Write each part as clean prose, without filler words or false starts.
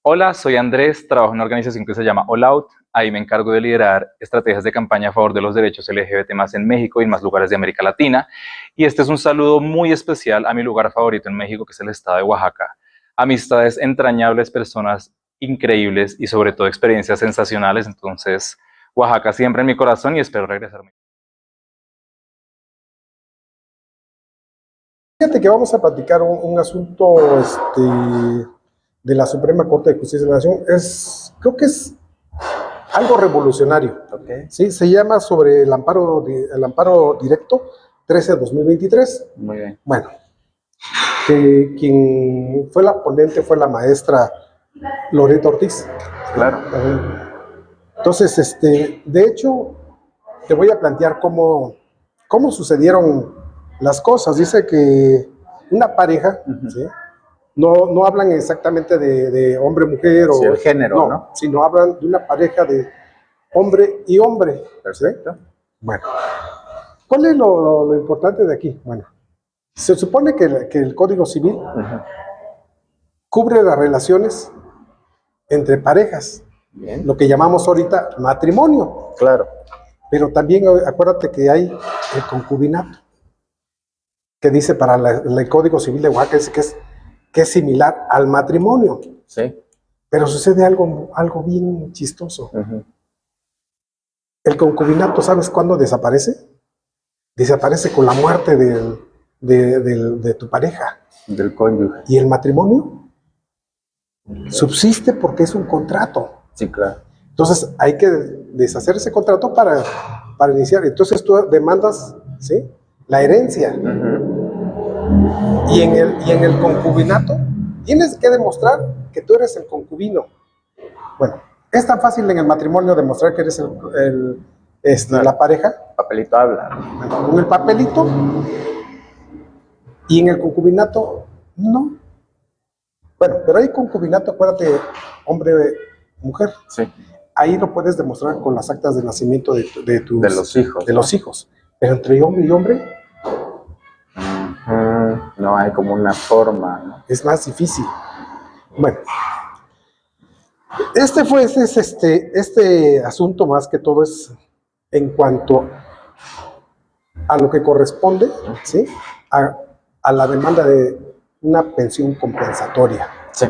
Hola, soy Andrés, trabajo en una organización que se llama All Out. Ahí me encargo de liderar estrategias de campaña a favor de los derechos LGBT más en México y en más lugares de América Latina. Y este es un saludo muy especial a mi lugar favorito en México, que es el estado de Oaxaca. Amistades entrañables, personas increíbles y sobre todo experiencias sensacionales. Entonces, Oaxaca siempre en mi corazón y espero regresar. Fíjate que vamos a platicar un asunto de la Suprema Corte de Justicia de la Nación. Creo que es algo revolucionario. Okay. ¿Sí? Se llama sobre el amparo directo 13/2023. Muy bien. Bueno, que quien fue la ponente fue la maestra Loreto Ortiz. Claro. Entonces, de hecho, te voy a plantear cómo sucedieron las cosas. Dice que una pareja, ¿sí? No hablan exactamente de hombre-mujer Sí, o el género, ¿no? sino hablan de una pareja de hombre y hombre. Perfecto. ¿Sí? Bueno, ¿cuál es lo importante de aquí? Bueno, se supone que el Código Civil cubre las relaciones entre parejas, Bien. lo que llamamos ahorita matrimonio. Claro. Pero también acuérdate que hay el concubinato, que dice para el Código Civil de Oaxaca que es similar al matrimonio. Sí. Pero sucede algo bien chistoso. El concubinato, ¿sabes cuándo desaparece? Desaparece con la muerte de tu pareja. Del cónyuge. Y el matrimonio subsiste porque es un contrato. Sí, claro. Entonces hay que deshacer ese contrato para iniciar. Entonces tú demandas, ¿sí?, la herencia. Y en el concubinato tienes que demostrar que tú eres el concubino. Bueno, es tan fácil en el matrimonio demostrar que eres Claro. la pareja. Papelito habla. Bueno, con el papelito. Y en el concubinato, no. Bueno, pero hay concubinato, acuérdate, hombre-mujer. Sí. Ahí lo puedes demostrar con las actas de nacimiento de los hijos. De los hijos. Pero entre hombre y hombre no hay como una forma, ¿no? es más difícil. Bueno, este asunto más que todo es en cuanto a lo que corresponde, ¿sí?, a la demanda de una pensión compensatoria. Sí.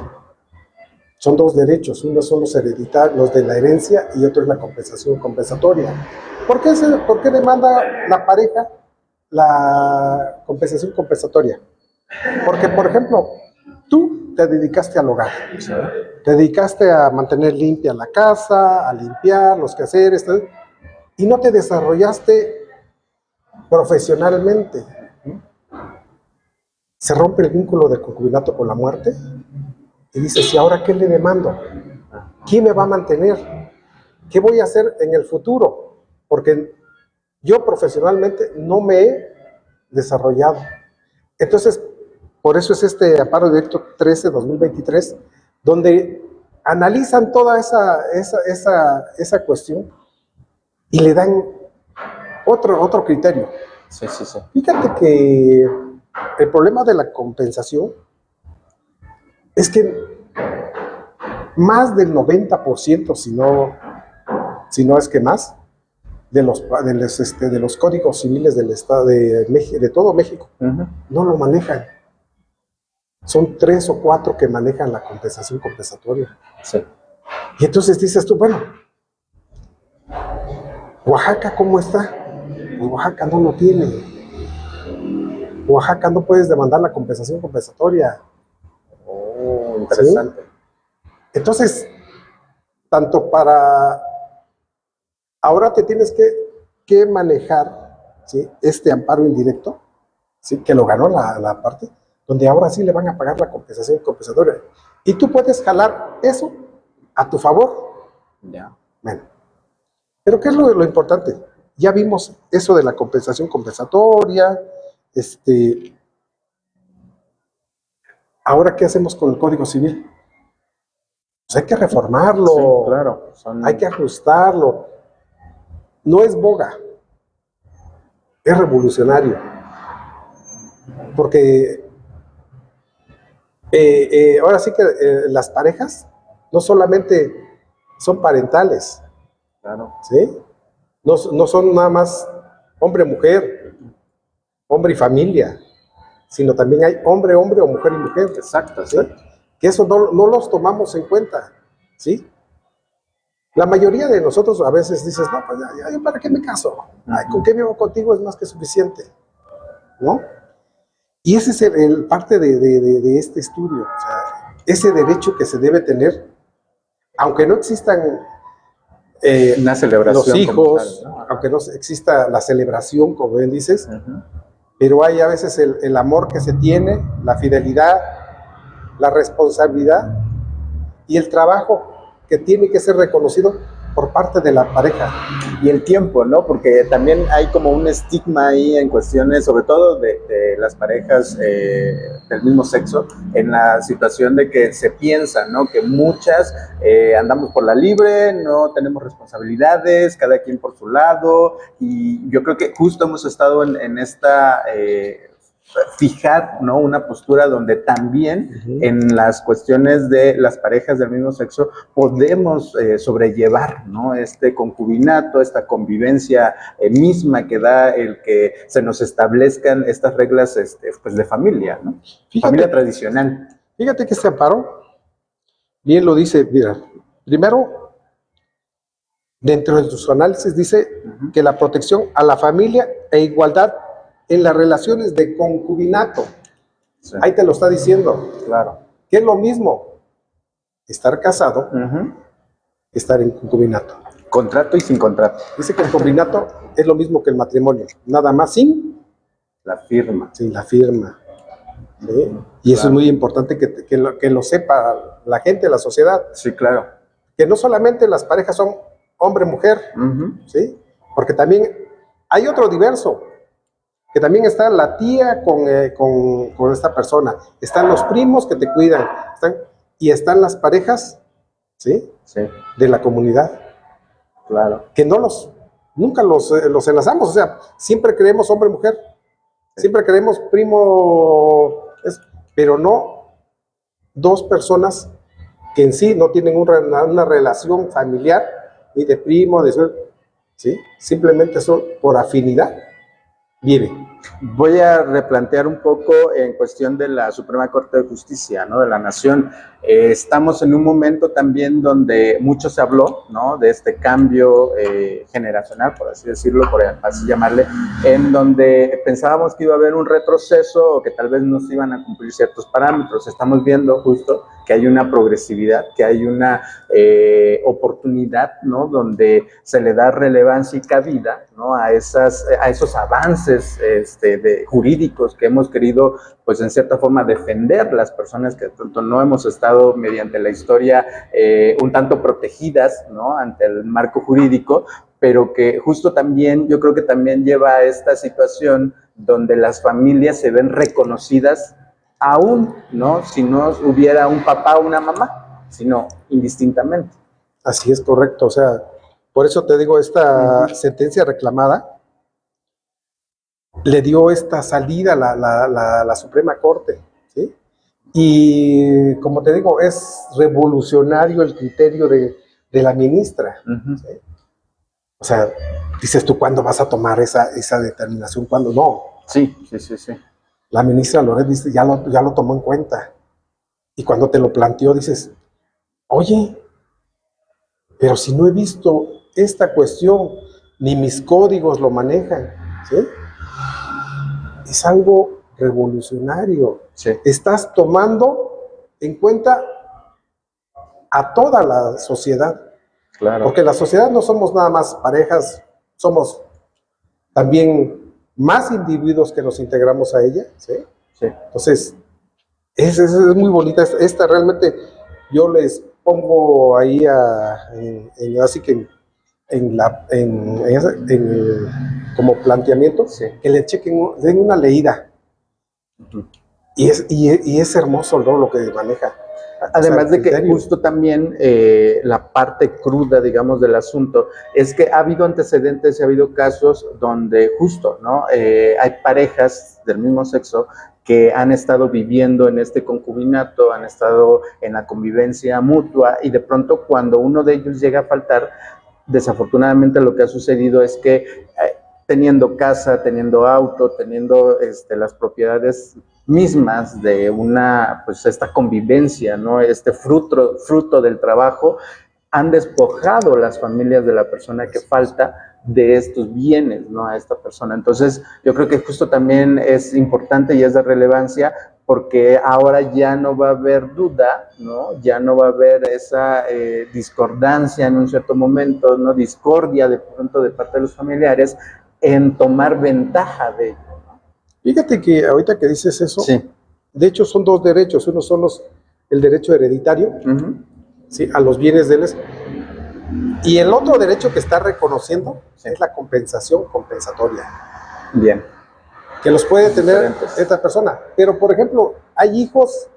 Son dos derechos, uno son los hereditarios, los de la herencia, y otro es la compensación compensatoria. ¿Por qué demanda la pareja la compensación compensatoria? Porque, por ejemplo, tú te dedicaste al hogar, Sí. te dedicaste a mantener limpia la casa, a limpiar los quehaceres, y no te desarrollaste profesionalmente. Se rompe el vínculo de concubinato con la muerte y dices, ¿y ahora qué le demando? ¿Quién me va a mantener? ¿Qué voy a hacer en el futuro? Porque yo profesionalmente no me he desarrollado. Entonces, por eso es este amparo directo 13/2023, donde analizan toda esa cuestión y le dan otro criterio. Sí. Fíjate que el problema de la compensación es que más del 90%, si no es que más, de los códigos civiles del estado de todo México, no lo manejan. Son 3 o 4 que manejan la compensación compensatoria. Sí. Y entonces dices tú, bueno, ¿Oaxaca cómo está? Pues Oaxaca no lo tiene. Oaxaca no puedes demandar la compensación compensatoria. Oh, interesante. ¿Sí? Entonces, tanto para... Ahora te tienes que manejar, ¿sí?, este amparo indirecto, ¿sí?, que lo ganó la parte, donde ahora sí le van a pagar la compensación compensatoria. Y tú puedes jalar eso a tu favor. Ya. Bueno, pero ¿qué es lo importante? Ya vimos eso de la compensación compensatoria. Ahora, ¿qué hacemos con el Código Civil? Pues hay que reformarlo. Sí, claro. Hay que ajustarlo. No es boga, es revolucionario. Porque ahora sí que las parejas no solamente son parentales, Claro. ¿sí? No son nada más hombre-mujer, hombre y familia, sino también hay hombre-hombre o mujer y mujer. Exacto, ¿Sí? exacto. Que eso no los tomamos en cuenta, ¿sí? La mayoría de nosotros a veces dices, no, pues ya, ¿para qué me caso? Ay, con que vivo contigo es más que suficiente, ¿no? Y ese es el parte de este estudio, o sea, ese derecho que se debe tener, aunque no existan Una celebración los como hijos, tal, ¿no? aunque no exista la celebración, como bien dices, Ujú. pero hay a veces el amor que se tiene, la fidelidad, la responsabilidad y el trabajo que tiene que ser reconocido por parte de la pareja. Y el tiempo, ¿no? Porque también hay como un estigma ahí en cuestiones, sobre todo de las parejas del mismo sexo, en la situación de que se piensa, ¿no? Que muchas andamos por la libre, no tenemos responsabilidades, cada quien por su lado, y yo creo que justo hemos estado en esta... fijar, ¿no? Una postura donde también en las cuestiones de las parejas del mismo sexo podemos sobrellevar, ¿no? Este concubinato, esta convivencia misma que da el que se nos establezcan estas reglas pues de familia, ¿no? Familia tradicional. Fíjate que este amparo bien lo dice, mira, primero, dentro de sus análisis dice que la protección a la familia e igualdad en las relaciones de concubinato. Sí. Ahí te lo está diciendo. Claro. Que es lo mismo estar casado, que estar en concubinato. Contrato y sin contrato. Dice que el concubinato es lo mismo que el matrimonio, nada más sin la firma. Sin la firma. ¿Sí? Y eso es muy importante que lo sepa la gente, la sociedad. Sí, claro. Que no solamente las parejas son hombre-mujer, ¿sí? Porque también hay otro diverso, que también está la tía con esta persona, están los primos que te cuidan, y están las parejas, ¿sí? Sí. De la comunidad. Claro. Que nunca los enlazamos, o sea, siempre creemos hombre-mujer, siempre creemos primo, pero no dos personas que en sí no tienen una relación familiar, ni de primo, ¿sí? Simplemente son por afinidad, viven. Voy a replantear un poco en cuestión de la Suprema Corte de Justicia, ¿no? De la Nación. Estamos en un momento también donde mucho se habló, ¿no? De este cambio generacional, por así decirlo, por así llamarle, en donde pensábamos que iba a haber un retroceso o que tal vez no se iban a cumplir ciertos parámetros. Estamos viendo justo que hay una progresividad, que hay una oportunidad, ¿no? Donde se le da relevancia y cabida, ¿no? A esos avances jurídicos que hemos querido, pues en cierta forma, defender las personas que tanto no hemos estado mediante la historia un tanto protegidas, ¿no? Ante el marco jurídico, pero que justo también, yo creo que también lleva a esta situación donde las familias se ven reconocidas aún, ¿no? Si no hubiera un papá o una mamá, sino indistintamente. Así es, correcto. O sea, por eso te digo, esta sentencia reclamada le dio esta salida a la Suprema Corte, ¿sí? Y como te digo, es revolucionario el criterio de la ministra, ¿sí? O sea, dices tú, ¿cuándo vas a tomar esa determinación? ¿Cuándo no? Sí. La ministra Loret dice, ya lo tomó en cuenta. Y cuando te lo planteó, dices, oye, pero si no he visto esta cuestión, ni mis códigos lo manejan, ¿sí? Es algo revolucionario. Sí. Estás tomando en cuenta a toda la sociedad. Claro. Porque la sociedad no somos nada más parejas, somos también más individuos que nos integramos a ella, ¿sí? Sí. Entonces, es muy bonita. Esta realmente yo les pongo ahí así que como planteamiento, sí, que le chequen, den una leída. Y es hermoso, ¿no? Lo que maneja. Además de que justo también la parte cruda, digamos, del asunto, es que ha habido antecedentes y ha habido casos donde justo, ¿no? Hay parejas del mismo sexo que han estado viviendo en este concubinato, han estado en la convivencia mutua y de pronto cuando uno de ellos llega a faltar, desafortunadamente lo que ha sucedido es que teniendo casa, teniendo auto, teniendo las propiedades mismas de una, pues esta convivencia, ¿no? Este fruto del trabajo, han despojado las familias de la persona que falta de estos bienes, ¿no? A esta persona. Entonces, yo creo que justo también es importante y es de relevancia porque ahora ya no va a haber duda, ¿no? Ya no va a haber esa discordancia en un cierto momento, ¿no? Discordia de pronto de parte de los familiares en tomar ventaja de ello. Fíjate que ahorita que dices eso, Sí. de hecho son dos derechos. Uno son el derecho hereditario, ¿sí? A los bienes de él. Y el otro derecho que está reconociendo es la compensación compensatoria. Bien. Que los puede tener Diferentes. esta persona. Pero, por ejemplo, hay hijos,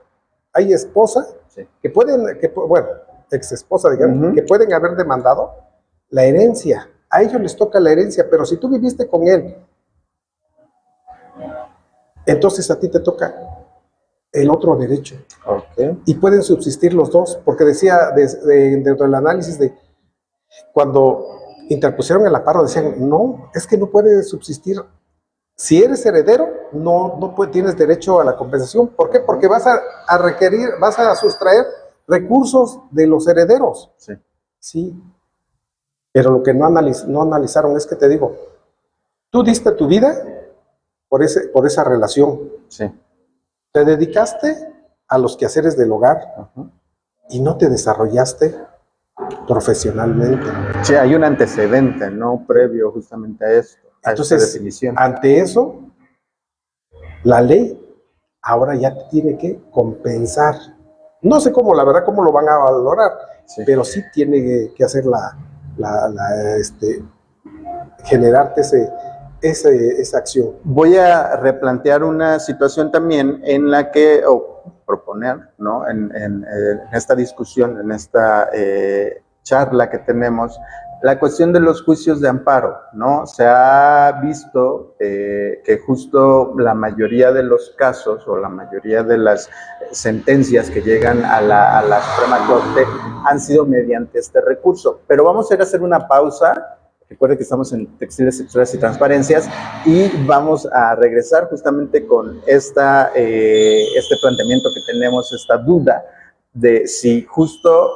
hay esposa, Sí. que pueden, bueno, ex esposa, digamos, que pueden haber demandado la herencia. A ellos les toca la herencia, pero si tú viviste con él, entonces a ti te toca el otro derecho. Okay. Y pueden subsistir los dos, porque decía dentro del análisis de cuando interpusieron el amparo, decían, no, es que no puede subsistir. Si eres heredero, no tienes derecho a la compensación. ¿Por qué? Porque vas a requerir, vas a sustraer recursos de los herederos. Sí. Sí. Pero lo que no analizaron es que te digo, tú diste tu vida por esa relación. Sí. Te dedicaste a los quehaceres del hogar y no te desarrollaste profesionalmente. Sí, hay un antecedente, ¿no? Previo justamente a esto. Entonces, esta definición. ante eso, la ley ahora ya te tiene que compensar. No sé cómo, la verdad, cómo lo van a valorar, pero sí tiene que hacer generarte esa acción. Voy a replantear una situación también en la que, o proponer, ¿no? En esta discusión, en esta charla que tenemos, la cuestión de los juicios de amparo, ¿no? Se ha visto que justo la mayoría de los casos o la mayoría de las sentencias que llegan a la Suprema Corte han sido mediante este recurso. Pero vamos a ir a hacer una pausa. Recuerden que estamos en Textiles, Texturas y Transparencias y vamos a regresar justamente con este planteamiento que tenemos, esta duda de si justo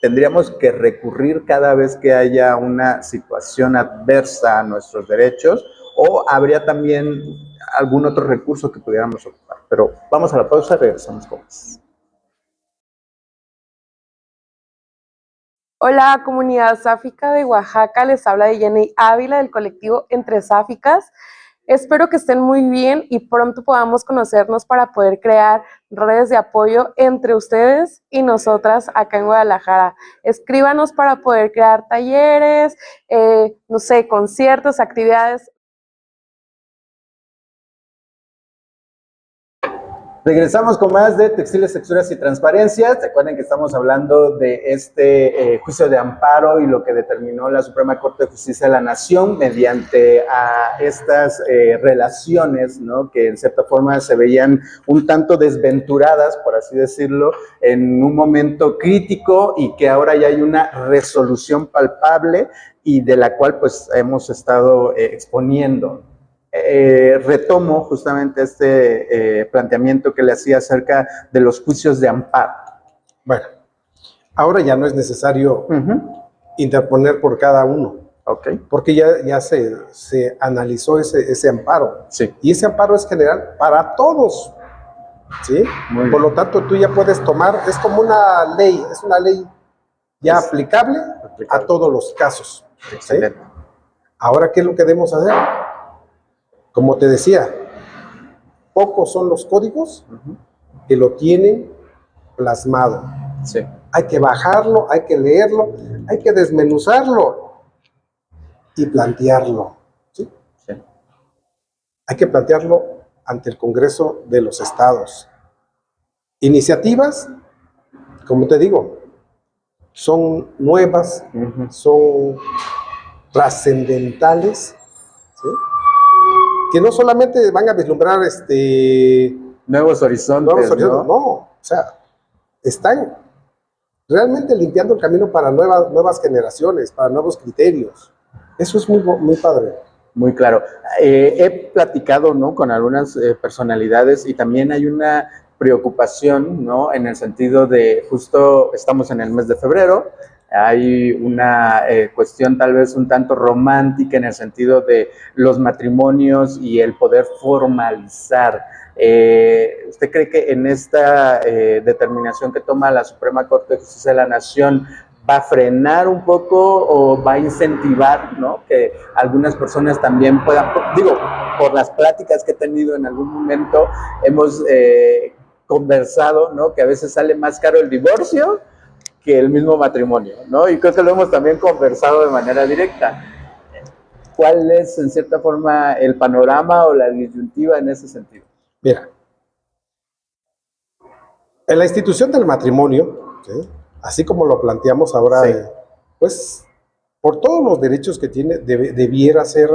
tendríamos que recurrir cada vez que haya una situación adversa a nuestros derechos o habría también algún otro recurso que pudiéramos ocupar. Pero vamos a la pausa y regresamos con más. Hola, comunidad sáfica de Oaxaca, les habla de Jenny Ávila del colectivo Entre Sáficas. Espero que estén muy bien y pronto podamos conocernos para poder crear redes de apoyo entre ustedes y nosotras acá en Guadalajara. Escríbanos para poder crear talleres, no sé, conciertos, actividades. Regresamos con más de Textiles, Texturas y Transparencias. Recuerden que estamos hablando de este juicio de amparo y lo que determinó la Suprema Corte de Justicia de la Nación mediante a estas relaciones, ¿no? Que en cierta forma se veían un tanto desventuradas, por así decirlo, en un momento crítico y que ahora ya hay una resolución palpable y de la cual pues hemos estado exponiendo. Retomo justamente este planteamiento que le hacía acerca de los juicios de amparo. Bueno, ahora ya no es necesario interponer por cada uno, porque ya se analizó ese amparo. Sí. Y ese amparo es general para todos, ¿sí? Por lo tanto, tú ya puedes tomar, es como una ley, es una ley ya aplicable a todos los casos. Excelente. ¿Sí? Ahora, ¿qué es lo que debemos hacer? Como te decía, pocos son los códigos que lo tienen plasmado. Sí. Hay que bajarlo, hay que leerlo, hay que desmenuzarlo y plantearlo. ¿Sí? Sí. Hay que plantearlo ante el Congreso de los Estados. Iniciativas, como te digo, son nuevas, son trascendentales, ¿sí? Que no solamente van a vislumbrar Nuevos horizontes, nuevos horizontes. ¿no? No, o sea, están realmente limpiando el camino para nuevas generaciones, para nuevos criterios. Eso es muy padre. Muy claro. He platicado, ¿no?, con algunas personalidades y también hay una preocupación, ¿no?, en el sentido de justo estamos en el mes de febrero, hay una cuestión tal vez un tanto romántica en el sentido de los matrimonios y el poder formalizar. ¿Usted cree que en esta determinación que toma la Suprema Corte de Justicia de la Nación va a frenar un poco o va a incentivar, ¿no?, que algunas personas también puedan, digo, por las pláticas que he tenido en algún momento, hemos conversado, ¿no?, que a veces sale más caro el divorcio que el mismo matrimonio, ¿no? Y creo que lo hemos también conversado de manera directa. ¿Cuál es, en cierta forma, el panorama o la disyuntiva en ese sentido? Mira, en la institución del matrimonio, ¿sí?, así como lo planteamos ahora, Sí. Pues por todos los derechos que tiene, debiera ser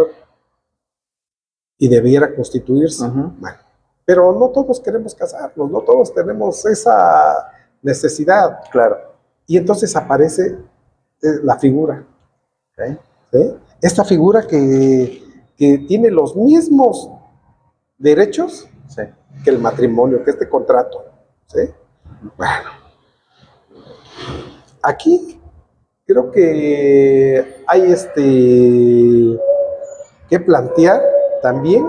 y debiera constituirse. Bueno, pero no todos queremos casarnos, no todos tenemos esa necesidad. Claro. Y entonces aparece la figura. ¿Sí? ¿Sí? Esta figura que tiene los mismos derechos Sí. que el matrimonio, que este contrato. ¿Sí? Bueno, aquí creo que hay que plantear también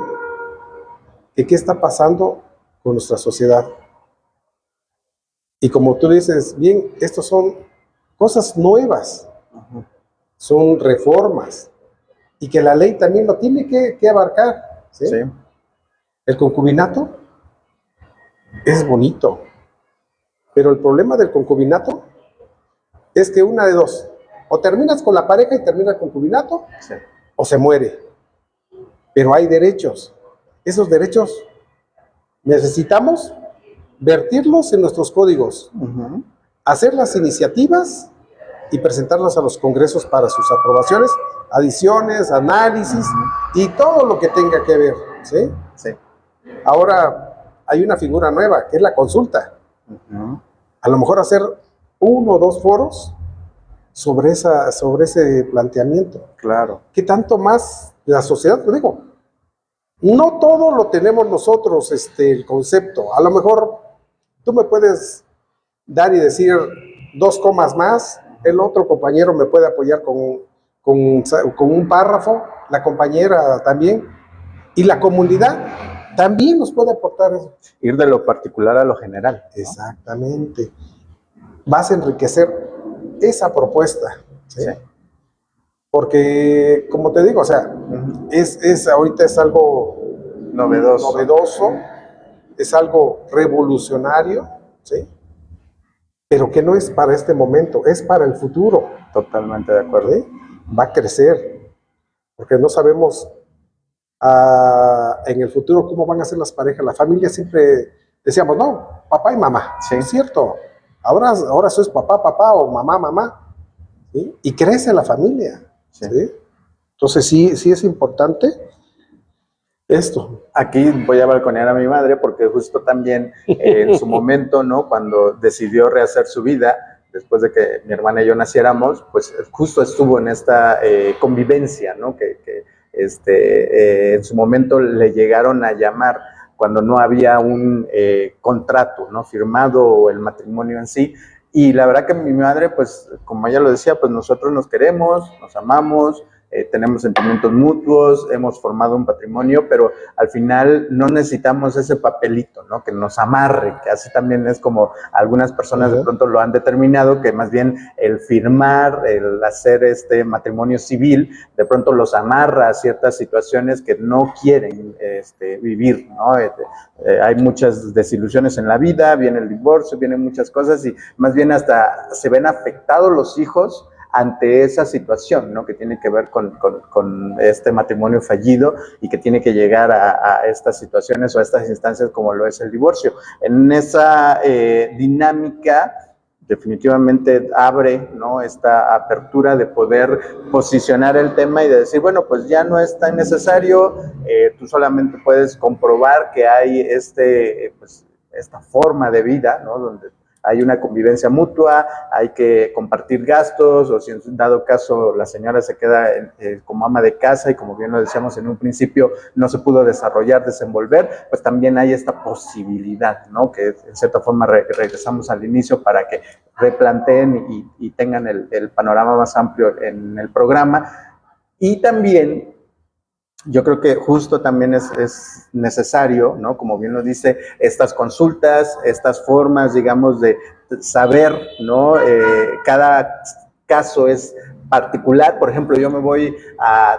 que qué está pasando con nuestra sociedad. Y como tú dices, bien, estos son cosas nuevas, son reformas, y que la ley también lo tiene que abarcar. ¿Sí? Sí. El concubinato es bonito, pero el problema del concubinato es que una de dos, o terminas con la pareja y termina el concubinato, Sí. o se muere. Pero hay derechos. Esos derechos necesitamos vertirlos en nuestros códigos, hacer las iniciativas y presentarlas a los congresos para sus aprobaciones, adiciones, análisis y todo lo que tenga que ver. ¿Sí? Sí. Ahora hay una figura nueva, que es la consulta. A lo mejor hacer 1 o 2 foros sobre ese planteamiento. Claro. ¿Qué tanto más la sociedad? Pues digo, no todo lo tenemos nosotros, el concepto. A lo mejor tú me puedes dar y decir 2 comas más, el otro compañero me puede apoyar con un párrafo, la compañera también, y la comunidad también nos puede aportar eso. Ir de lo particular a lo general, ¿no? Exactamente. Vas a enriquecer esa propuesta. ¿Sí? Sí. Porque, como te digo, o sea, ahorita es algo novedoso, es algo revolucionario, ¿sí? Pero que no es para este momento, es para el futuro. Totalmente de acuerdo. ¿Sí? Va a crecer, porque no sabemos en el futuro cómo van a ser las parejas. La familia siempre decíamos, no, papá y mamá. Sí. Es cierto. Ahora eso es papá o mamá. ¿Sí? Y crece la familia. Sí. ¿Sí? Entonces sí es importante esto. Aquí voy a balconear a mi madre porque justo también en su momento, ¿no?, cuando decidió rehacer su vida, después de que mi hermana y yo naciéramos, pues justo estuvo en esta convivencia, ¿no?, que en su momento le llegaron a llamar cuando no había un contrato, ¿no?, firmado o el matrimonio en sí. Y la verdad que mi madre, pues, como ella lo decía, pues nosotros nos queremos, nos amamos, tenemos sentimientos mutuos, hemos formado un patrimonio, pero al final no necesitamos ese papelito, ¿no?, que nos amarre, que así también es como algunas personas de pronto lo han determinado, que más bien el firmar, el hacer este matrimonio civil, de pronto los amarra a ciertas situaciones que no quieren vivir, ¿no? Hay muchas desilusiones en la vida, viene el divorcio, vienen muchas cosas y más bien hasta se ven afectados los hijos ante esa situación, ¿no?, que tiene que ver con este matrimonio fallido y que tiene que llegar a estas situaciones o a estas instancias como lo es el divorcio. En esa dinámica, definitivamente abre, ¿no?, esta apertura de poder posicionar el tema y de decir, bueno, pues ya no es tan necesario, tú solamente puedes comprobar que hay pues, esta forma de vida, ¿no?, donde hay una convivencia mutua, hay que compartir gastos, o si en dado caso la señora se queda como ama de casa y como bien lo decíamos en un principio, no se pudo desarrollar, desenvolver, pues también hay esta posibilidad, ¿no?, que en cierta forma regresamos al inicio para que replanteen y tengan el panorama más amplio en el programa. Y también yo creo que justo también es necesario, ¿no?, como bien lo dice, estas consultas, estas formas, digamos, de saber, ¿no? Cada caso es particular. Por ejemplo, yo me voy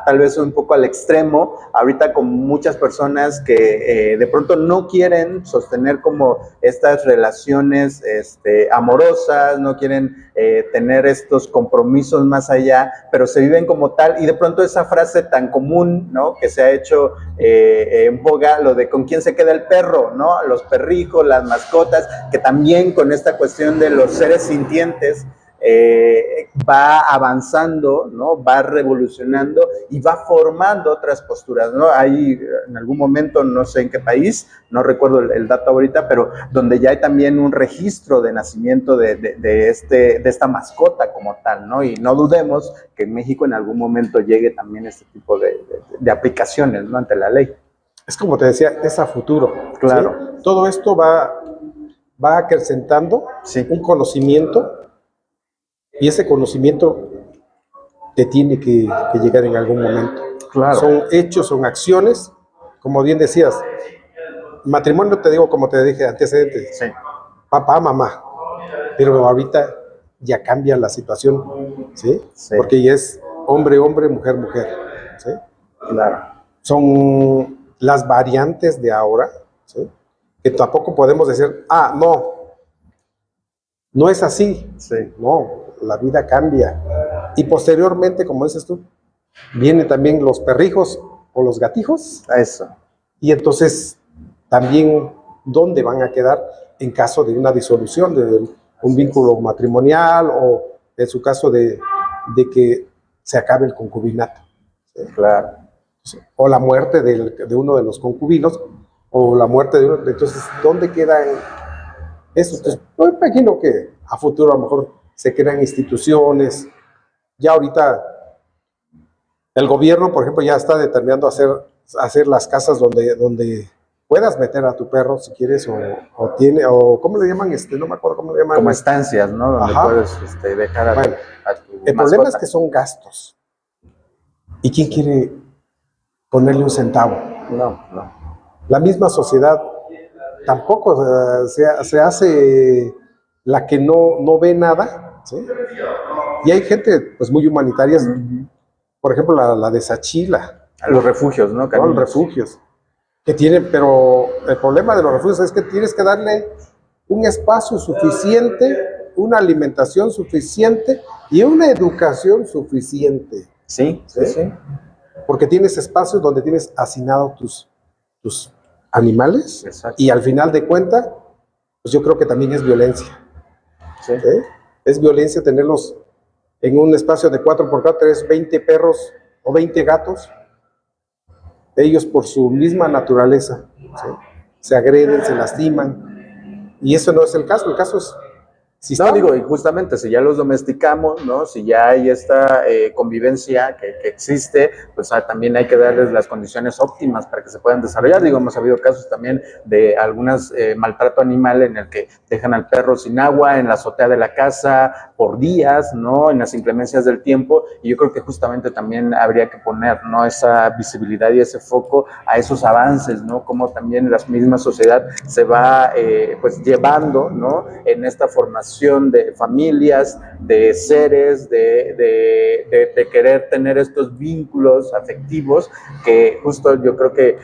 tal vez un poco al extremo, ahorita con muchas personas que de pronto no quieren sostener como estas relaciones amorosas, no quieren tener estos compromisos más allá, pero se viven como tal, y de pronto esa frase tan común, ¿no?, que se ha hecho en boga, lo de con quién se queda el perro, ¿no?, los perrijos, las mascotas, que también con esta cuestión de los seres sintientes va avanzando, ¿no?, va revolucionando y va formando otras posturas, ¿no? Hay en algún momento, no sé en qué país, no recuerdo el dato ahorita, pero donde ya hay también un registro de nacimiento de esta mascota como tal, ¿no? Y no dudemos que en México en algún momento llegue también este tipo de aplicaciones, ¿no?, ante la ley. Es como te decía, es a futuro. Claro. ¿Sí? Todo esto va acrecentando un conocimiento, y ese conocimiento te tiene que llegar en algún momento. Claro. Son hechos, son acciones, como bien decías. Matrimonio, te digo, como te dije, antecedentes. Sí. Papá, mamá. Pero ahorita ya cambia la situación, ¿sí? Sí. Porque ya es hombre, hombre, mujer, mujer, ¿sí? Claro. Son las variantes de ahora, ¿sí?, que tampoco podemos decir, no es así. Sí. No, la vida cambia. Y posteriormente, como dices tú, vienen también los perrijos o los gatijos. Eso. Y entonces, también, ¿dónde van a quedar en caso de una disolución de un vínculo matrimonial o en su caso de que se acabe el concubinato? ¿Sí? Claro. O la muerte de uno de los concubinos, o la muerte de uno. Entonces, ¿dónde quedan eso? Entonces, yo imagino que a futuro a lo mejor se crean instituciones. Ya ahorita el gobierno, por ejemplo, ya está determinando hacer las casas donde puedas meter a tu perro si quieres, o ¿cómo le llaman? No me acuerdo cómo le llaman. Como estancias, ¿no? Donde puedes dejar a tu el mascota. problema es que son gastos. ¿Y quién quiere ponerle un centavo? No. La misma sociedad tampoco se hace la que no ve nada, ¿sí? Y hay gente pues muy humanitaria, por ejemplo la de Sachila. Los refugios, ¿no? Los refugios que tienen, pero el problema de los refugios es que tienes que darle un espacio suficiente, una alimentación suficiente y una educación suficiente. Sí. Porque tienes espacios donde tienes asignados tus animales. Exacto. Y al final de cuentas, pues yo creo que también es violencia. Sí. Es violencia tenerlos en un espacio de 4x4, es 20 perros o 20 gatos. Ellos por su misma naturaleza, ¿sí?, se agreden, se lastiman. Y eso no es el caso es... y justamente si ya los domesticamos, ¿no?, si ya hay esta convivencia que existe, pues también hay que darles las condiciones óptimas para que se puedan desarrollar. Hemos habido casos también de algunas maltrato animal en el que dejan al perro sin agua en la azotea de la casa por días, ¿no?, en las inclemencias del tiempo, y yo creo que justamente también habría que poner, ¿no?, esa visibilidad y ese foco a esos avances, ¿no?, como también la misma sociedad se va pues llevando, ¿no?, en esta formación de familias, de seres, de querer tener estos vínculos afectivos, que justo yo creo que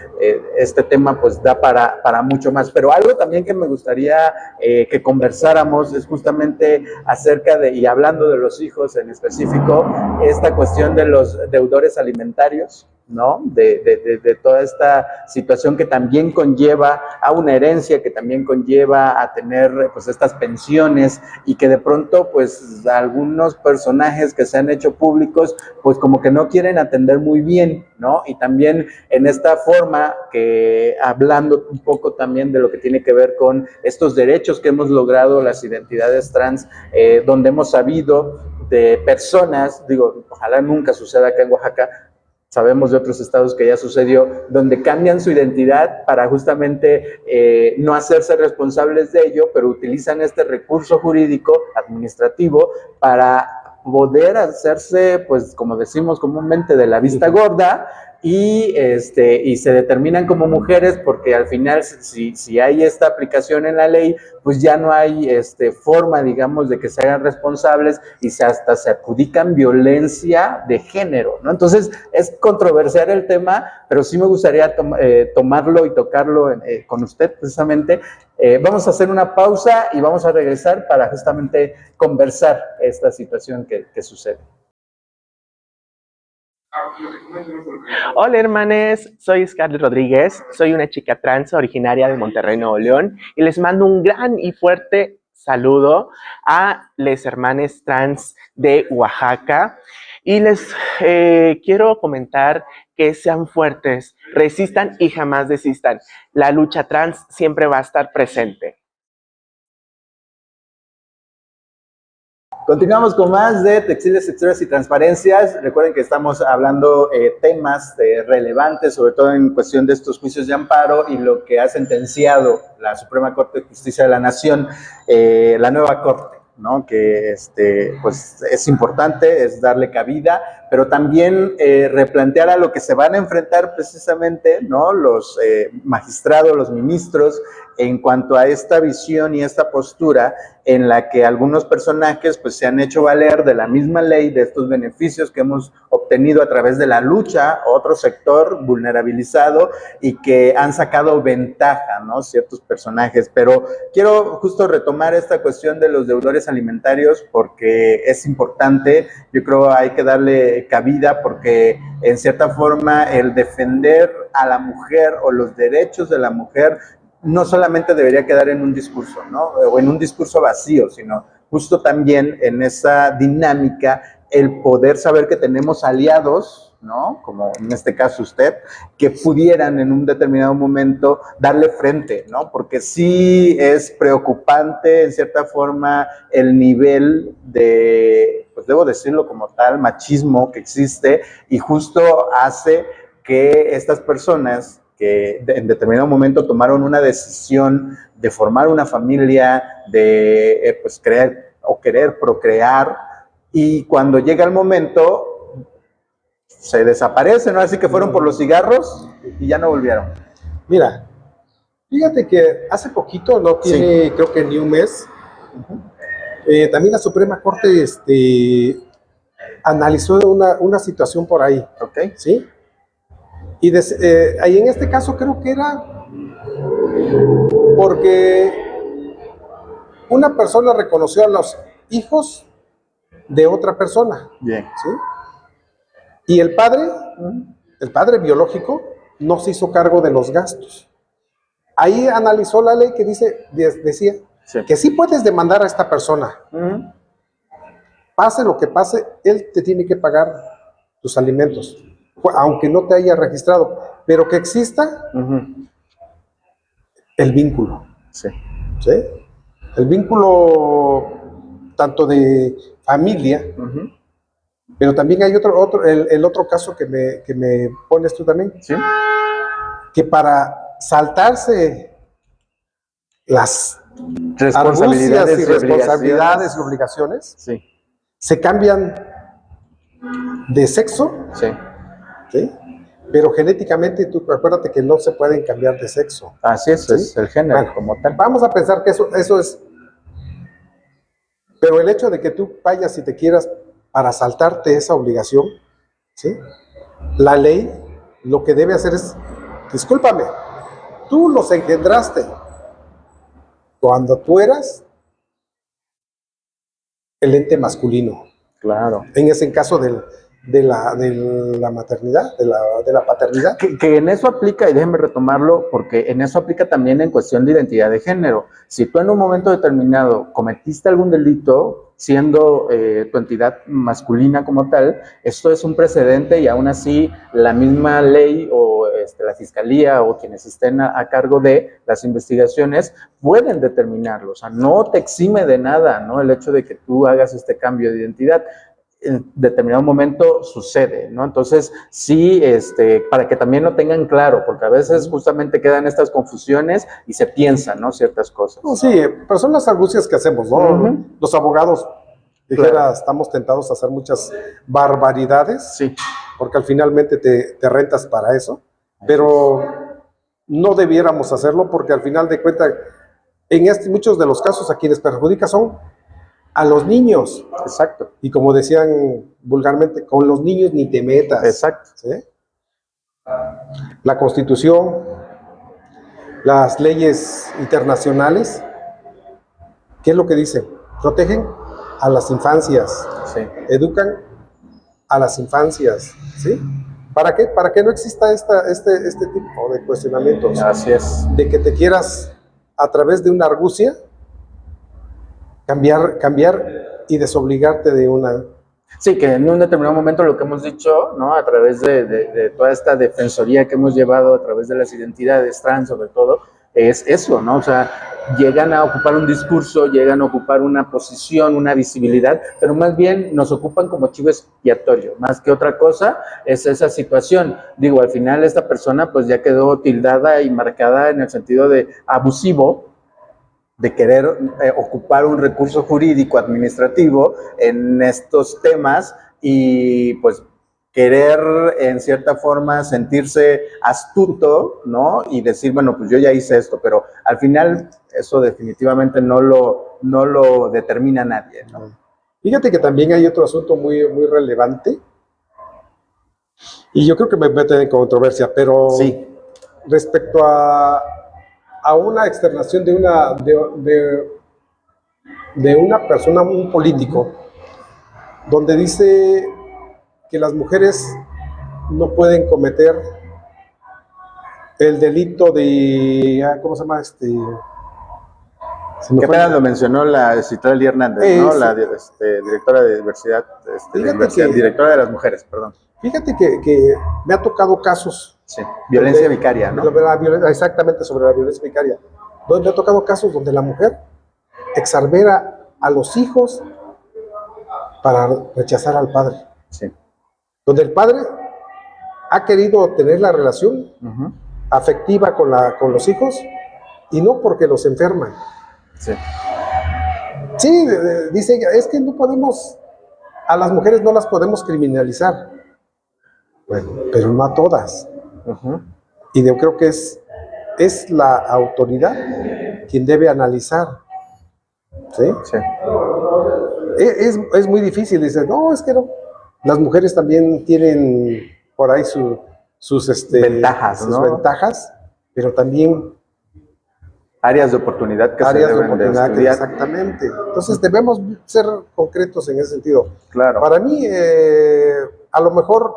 este tema pues da para mucho más. Pero algo también que me gustaría que conversáramos es justamente acerca y hablando de los hijos en específico, esta cuestión de los deudores alimentarios, ¿no? De toda esta situación que también conlleva a una herencia, que también conlleva a tener pues estas pensiones y que de pronto pues algunos personajes que se han hecho públicos pues como que no quieren atender muy bien, ¿no? Y también en esta forma que hablando un poco también de lo que tiene que ver con estos derechos que hemos logrado las identidades trans, donde hemos sabido de personas, digo, ojalá nunca suceda acá en Oaxaca, sabemos de otros estados que ya sucedió, donde cambian su identidad para justamente no hacerse responsables de ello, pero utilizan este recurso jurídico, administrativo, para poder hacerse, pues como decimos comúnmente, de la vista gorda, y se determinan como mujeres porque al final si hay esta aplicación en la ley, pues ya no hay forma, digamos, de que se hagan responsables y hasta se adjudican violencia de género, ¿no? Entonces es controversial el tema, pero sí me gustaría tomarlo y tocarlo con usted precisamente. Vamos a hacer una pausa y vamos a regresar para justamente conversar esta situación que sucede. Hola hermanes, soy Scarlett Rodríguez, soy una chica trans originaria de Monterrey, Nuevo León, y les mando un gran y fuerte saludo a les hermanes trans de Oaxaca, y les quiero comentar que sean fuertes, resistan y jamás desistan. La lucha trans siempre va a estar presente. Continuamos con más de Textiles, Texturas y Transparencias. Recuerden que estamos hablando temas relevantes, sobre todo en cuestión de estos juicios de amparo y lo que ha sentenciado la Suprema Corte de Justicia de la Nación, la nueva Corte, ¿no? Que pues es importante, es darle cabida, pero también replantear a lo que se van a enfrentar precisamente, ¿no? Los magistrados, los ministros, en cuanto a esta visión y esta postura en la que algunos personajes pues se han hecho valer de la misma ley, de estos beneficios que hemos obtenido a través de la lucha, otro sector vulnerabilizado y que han sacado ventaja, ¿no? Ciertos personajes. Pero quiero justo retomar esta cuestión de los deudores alimentarios porque es importante, yo creo hay que darle cabida porque en cierta forma el defender a la mujer o los derechos de la mujer no solamente debería quedar en un discurso, ¿no? O en un discurso vacío, sino justo también en esa dinámica, el poder saber que tenemos aliados, ¿no? Como en este caso usted, que pudieran en un determinado momento darle frente, ¿no? Porque sí es preocupante, en cierta forma, el nivel de, pues debo decirlo como tal, machismo que existe y justo hace que estas personas que en determinado momento tomaron una decisión de formar una familia, de pues creer o querer procrear, y cuando llega el momento se desaparecen, ¿no? Así que fueron por los cigarros y ya no volvieron. Mira, fíjate que hace poquito, no tiene creo que ni un mes, también la Suprema Corte analizó una situación por ahí, ¿Ok? ¿sí? Y ahí en este caso creo que era porque una persona reconoció a los hijos de otra persona. Bien. ¿Sí? Y el padre biológico, no se hizo cargo de los gastos. Ahí analizó la ley que decía que sí puedes demandar a esta persona. Pase lo que pase, él te tiene que pagar tus alimentos, aunque no te haya registrado, pero que exista el vínculo. Sí. ¿Sí? El vínculo tanto de familia, pero también hay el otro caso que me pones tú también, ¿Sí? que para saltarse las Responsabilidades y obligaciones, sí. se cambian de sexo, Sí. ¿sí? Pero genéticamente, tú acuérdate que no se pueden cambiar de sexo. Así es, ¿sí? Es el género Bueno, como tal. Vamos a pensar que eso es. Pero el hecho de que tú vayas y te quieras para saltarte esa obligación, ¿sí? La ley lo que debe hacer es, discúlpame, tú los engendraste cuando tú eras el ente masculino. Claro. En ese caso de la maternidad, de la paternidad. Que en eso aplica, y déjenme retomarlo, porque en eso aplica también en cuestión de identidad de género. Si tú en un momento determinado cometiste algún delito, siendo tu entidad masculina como tal, esto es un precedente y aún así la misma ley o la fiscalía o quienes estén a cargo de las investigaciones pueden determinarlo. O sea, no te exime de nada, ¿no? El hecho de que tú hagas este cambio de identidad. En determinado momento sucede, ¿no? Entonces, sí, para que también lo tengan claro, porque a veces justamente quedan estas confusiones y se piensan, ¿no? Ciertas cosas. No, sí, pero son las argucias que hacemos, ¿no? Los abogados, dijera, Claro. estamos tentados a hacer muchas barbaridades, Sí. porque al finalmente te rentas para eso, pero no debiéramos hacerlo porque al final de cuentas, en muchos de los casos a quienes perjudica son a los niños. Exacto. Y como decían vulgarmente, con los niños ni te metas. Exacto. ¿Sí? La Constitución, las leyes internacionales, ¿qué es lo que dicen? Protegen a las infancias, Sí. educan a las infancias, ¿sí? ¿Para qué? Para que no exista este tipo de cuestionamientos, Así es. de que te quieras, a través de una argucia, cambiar y desobligarte de una... Sí, que en un determinado momento lo que hemos dicho, ¿no? A través de toda esta defensoría que hemos llevado, a través de las identidades trans sobre todo, es eso, ¿no? O sea, llegan a ocupar un discurso, llegan a ocupar una posición, una visibilidad, pero más bien nos ocupan como chivo expiatorio, más que otra cosa es esa situación. Digo, al final esta persona pues ya quedó tildada y marcada en el sentido de abusivo, de querer ocupar un recurso jurídico administrativo en estos temas y pues querer en cierta forma sentirse astuto, ¿no? Y decir, bueno, pues yo ya hice esto, pero al final eso definitivamente no lo determina nadie, ¿no? Fíjate que también hay otro asunto muy, muy relevante, y yo creo que me meten en controversia, pero Sí. respecto a una externación de una persona, un político, donde dice que las mujeres no pueden cometer el delito de, ¿cómo se llama? Se me Que fue. apenas lo mencionó la Citlali Hernández, ¿no? La directora de diversidad, directora de las mujeres, perdón. Fíjate que me ha tocado casos. Sí, violencia vicaria, ¿no? Exactamente, sobre la violencia vicaria. Donde me ha tocado casos donde la mujer exarvera a los hijos para rechazar al padre. Sí. Donde el padre ha querido tener la relación afectiva con los hijos y no porque los enferman. Sí. Sí, dice ella, es que no podemos, a las mujeres no las podemos criminalizar. Bueno, pero no a todas. Y yo creo que es la autoridad quien debe analizar. ¿Sí? Sí. Es muy difícil, dices, no, es que no. Las mujeres también tienen por ahí sus ventajas, ¿no? ventajas, pero también áreas de oportunidad que áreas se de deben oportunidad, de estudiar. exactamente. Entonces debemos ser concretos en ese sentido. Claro. Para mí, a lo mejor,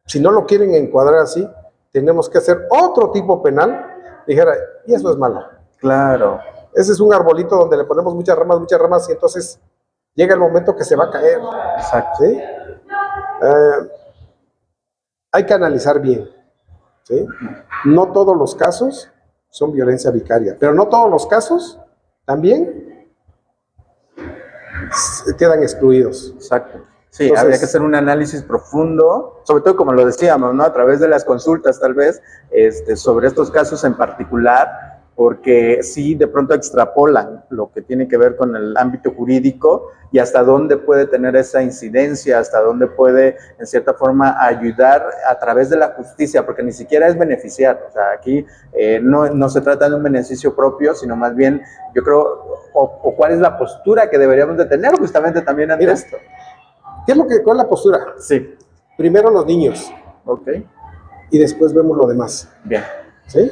si no lo quieren encuadrar así, tenemos que hacer otro tipo penal, dijera, y eso es malo. Claro. Ese es un arbolito donde le ponemos muchas ramas, y entonces llega el momento que se va a caer. Exacto. ¿Sí? Hay que analizar bien. ¿Sí? No todos los casos son violencia vicaria, pero no todos los casos también quedan excluidos. Exacto. Sí, Entonces, habría que hacer un análisis profundo, sobre todo como lo decíamos, ¿no? A través de las consultas tal vez, sobre estos casos en particular, porque sí de pronto extrapolan lo que tiene que ver con el ámbito jurídico y hasta dónde puede tener esa incidencia, hasta dónde puede en cierta forma ayudar a través de la justicia, porque ni siquiera es beneficiar, o sea, aquí no se trata de un beneficio propio, sino más bien, yo creo, o cuál es la postura que deberíamos de tener justamente también ante esto. ¿Cuál es la postura? Sí. Primero los niños. Ok. Y después vemos lo demás. Bien. ¿Sí?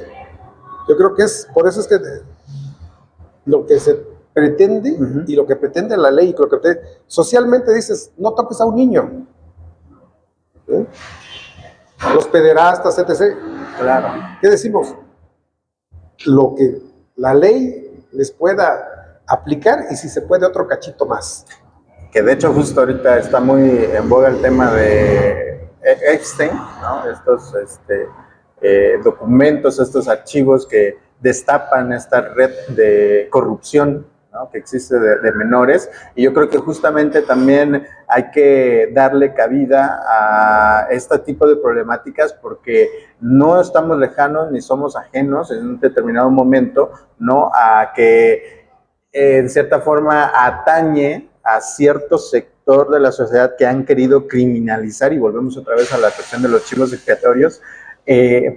Yo creo que por eso es que lo que se pretende y lo que pretende la ley, socialmente dices, no toques a un niño. ¿eh? Los pederastas, etc. Claro. ¿Qué decimos? Lo que la ley les pueda aplicar y si se puede otro cachito más. Que de hecho justo ahorita está muy en boga el tema de Epstein, ¿no? Estos documentos, estos archivos que destapan esta red de corrupción, ¿no? Que existe de menores, y yo creo que justamente también hay que darle cabida a este tipo de problemáticas porque no estamos lejanos ni somos ajenos en un determinado momento, ¿no? A que en cierta forma atañe a cierto sector de la sociedad que han querido criminalizar, y volvemos otra vez a la cuestión de los chivos expiatorios,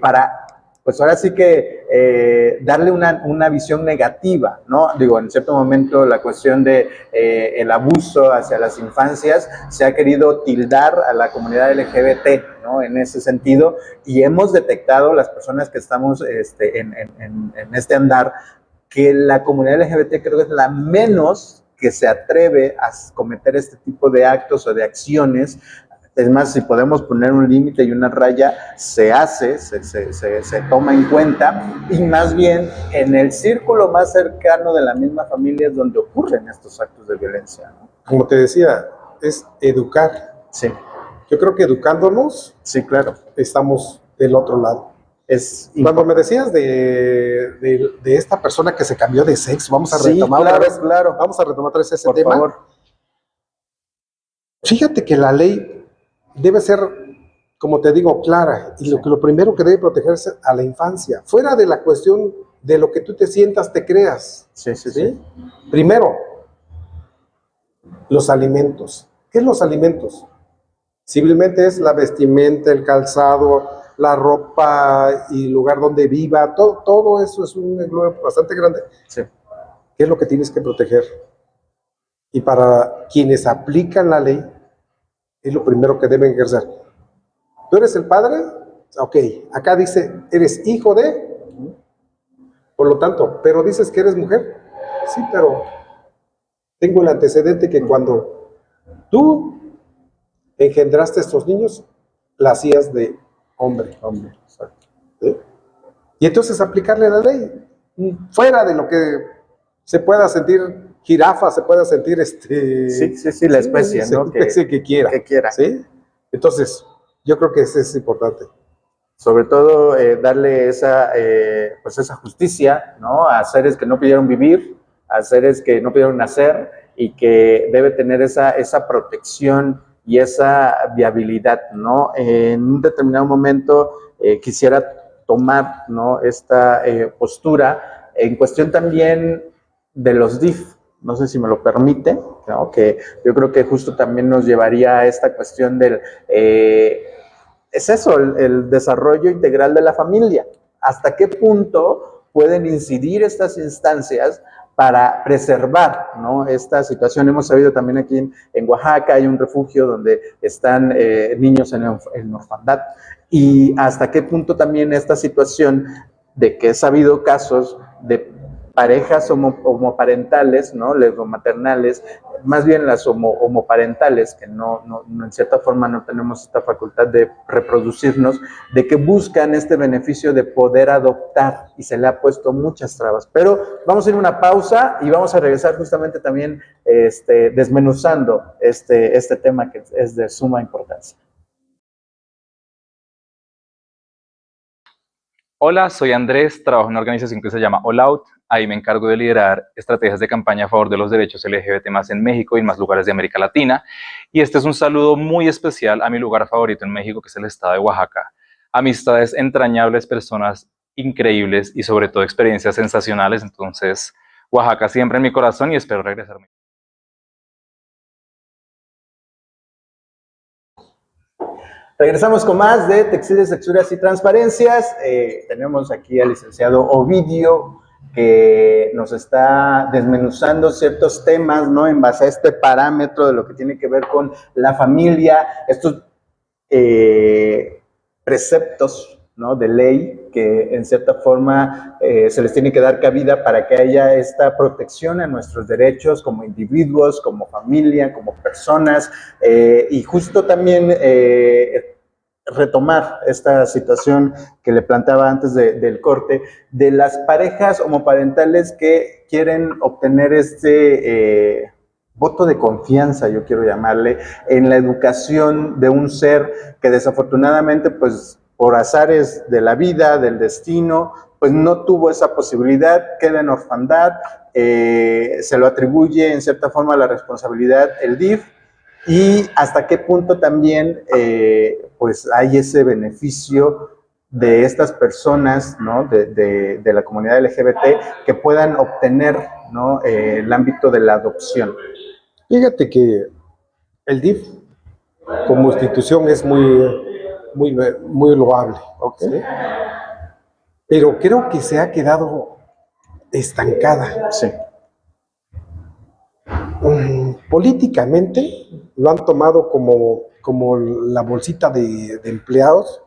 para, pues ahora sí que darle una visión negativa, ¿no? Digo, en cierto momento la cuestión de el abuso hacia las infancias se ha querido tildar a la comunidad LGBT, ¿no? En ese sentido, y hemos detectado las personas que estamos en este andar, que la comunidad LGBT creo que es la menos que se atreve a cometer este tipo de actos o de acciones. Es más, si podemos poner un límite y una raya, se hace, se toma en cuenta, y más bien en el círculo más cercano de la misma familia es donde ocurren estos actos de violencia, ¿no? Como te decía, es educar. Sí. Yo creo que educándonos, sí, claro, estamos del otro lado. Cuando me decías de esta persona que se cambió de sexo, vamos a retomar claro, otra vez, claro. Vamos a retomar otra vez ese Por tema. favor. Fíjate que la ley debe ser, como te digo, clara, y lo primero que debe protegerse a la infancia, fuera de la cuestión de lo que tú te sientas, te creas. Sí. Primero, los alimentos. ¿Qué es los alimentos? Simplemente es la vestimenta, el calzado, la ropa y el lugar donde viva, todo eso es un englobe bastante grande. Sí. ¿Qué es lo que tienes que proteger? Y para quienes aplican la ley, es lo primero que deben ejercer. ¿Tú eres el padre? Ok, acá dice, eres hijo de, por lo tanto, pero dices que eres mujer. Sí, pero tengo el antecedente que cuando tú engendraste a estos niños, la hacías de hombre. Exacto. ¿Sí? Y entonces aplicarle la ley, fuera de lo que se pueda sentir jirafa, se pueda sentir Sí, la especie, ¿no? La especie que quiera. ¿Sí? Entonces, yo creo que eso es importante. Sobre todo darle pues esa justicia, ¿no? A seres que no pudieron vivir, a seres que no pudieron nacer y que debe tener esa protección y esa viabilidad, ¿no? En un determinado momento quisiera tomar, ¿no? Esta postura en cuestión también de los DIF. No sé si me lo permite, ¿no? Que yo creo que justo también nos llevaría a esta cuestión del... es eso, el desarrollo integral de la familia. ¿Hasta qué punto pueden incidir estas instancias para preservar, ¿no? Esta situación? Hemos sabido también aquí en Oaxaca hay un refugio donde están niños en orfandad. Y hasta qué punto también esta situación de que he sabido casos de parejas homoparentales, ¿no? Legomaternales, más bien las homoparentales, que no, en cierta forma no tenemos esta facultad de reproducirnos, de que buscan este beneficio de poder adoptar, y se le ha puesto muchas trabas. Pero vamos a ir a una pausa y vamos a regresar justamente también desmenuzando este tema que es de suma importancia. Hola, soy Andrés, trabajo en una organización que se llama All Out. Ahí me encargo de liderar estrategias de campaña a favor de los derechos LGBT más en México y en más lugares de América Latina. Y este es un saludo muy especial a mi lugar favorito en México, que es el estado de Oaxaca. Amistades entrañables, personas increíbles y sobre todo experiencias sensacionales. Entonces, Oaxaca siempre en mi corazón y espero regresar. Regresamos con más de Textiles, Texturas y Transparencias. Tenemos aquí al licenciado Ovidio, que nos está desmenuzando ciertos temas, ¿no? En base a este parámetro de lo que tiene que ver con la familia, estos preceptos, ¿no? De ley que en cierta forma se les tiene que dar cabida para que haya esta protección a nuestros derechos como individuos, como familia, como personas, y justo también retomar esta situación que le planteaba antes del corte, de las parejas homoparentales que quieren obtener voto de confianza, yo quiero llamarle, en la educación de un ser que desafortunadamente, pues por azares de la vida, del destino, pues no tuvo esa posibilidad, queda en orfandad, se lo atribuye en cierta forma la responsabilidad el DIF, y hasta qué punto también pues hay ese beneficio de estas personas, ¿no? de la comunidad LGBT que puedan obtener, ¿no? El ámbito de la adopción. Fíjate que el DIF como institución es muy loable, Okay. ¿sí? Pero creo que se ha quedado estancada. Sí. Políticamente lo han tomado como la bolsita de empleados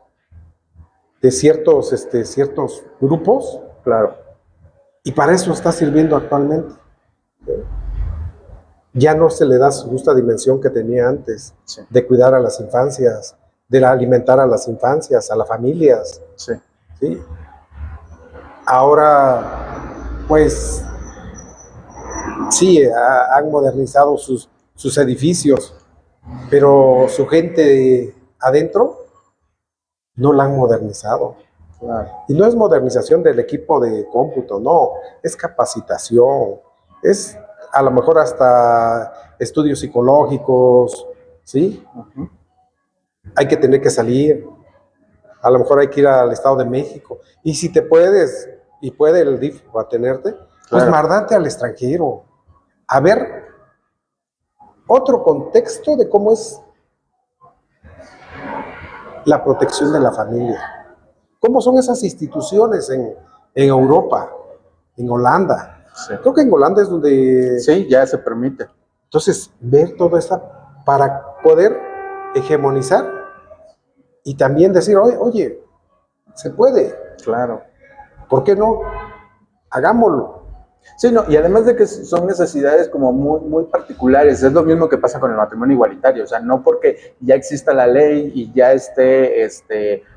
de ciertos grupos, Claro. y para eso está sirviendo actualmente. Ya no se le da su justa dimensión que tenía antes, Sí. de cuidar a las infancias, de alimentar a las infancias, a las familias. Sí. ¿Sí? Ahora, pues, sí, han modernizado sus edificios, pero su gente adentro no la han modernizado. Claro. Y no es modernización del equipo de cómputo, no, es capacitación, es a lo mejor hasta estudios psicológicos, ¿sí? Uh-huh. Hay que tener que salir, a lo mejor hay que ir al Estado de México, y si te puedes, y puede el DIF mantenerte, pues Claro. mandarte al extranjero, a ver otro contexto de cómo es la protección de la familia, cómo son esas instituciones en Europa, en Holanda. Sí. Creo que en Holanda es donde... Sí, ya se permite. Entonces, ver todo esto para poder hegemonizar y también decir, oye, se puede, Claro. ¿por qué no? Hagámoslo. Sí, no, y además de que son necesidades como muy, muy particulares, es lo mismo que pasa con el matrimonio igualitario, o sea, no porque ya exista la ley y ya esté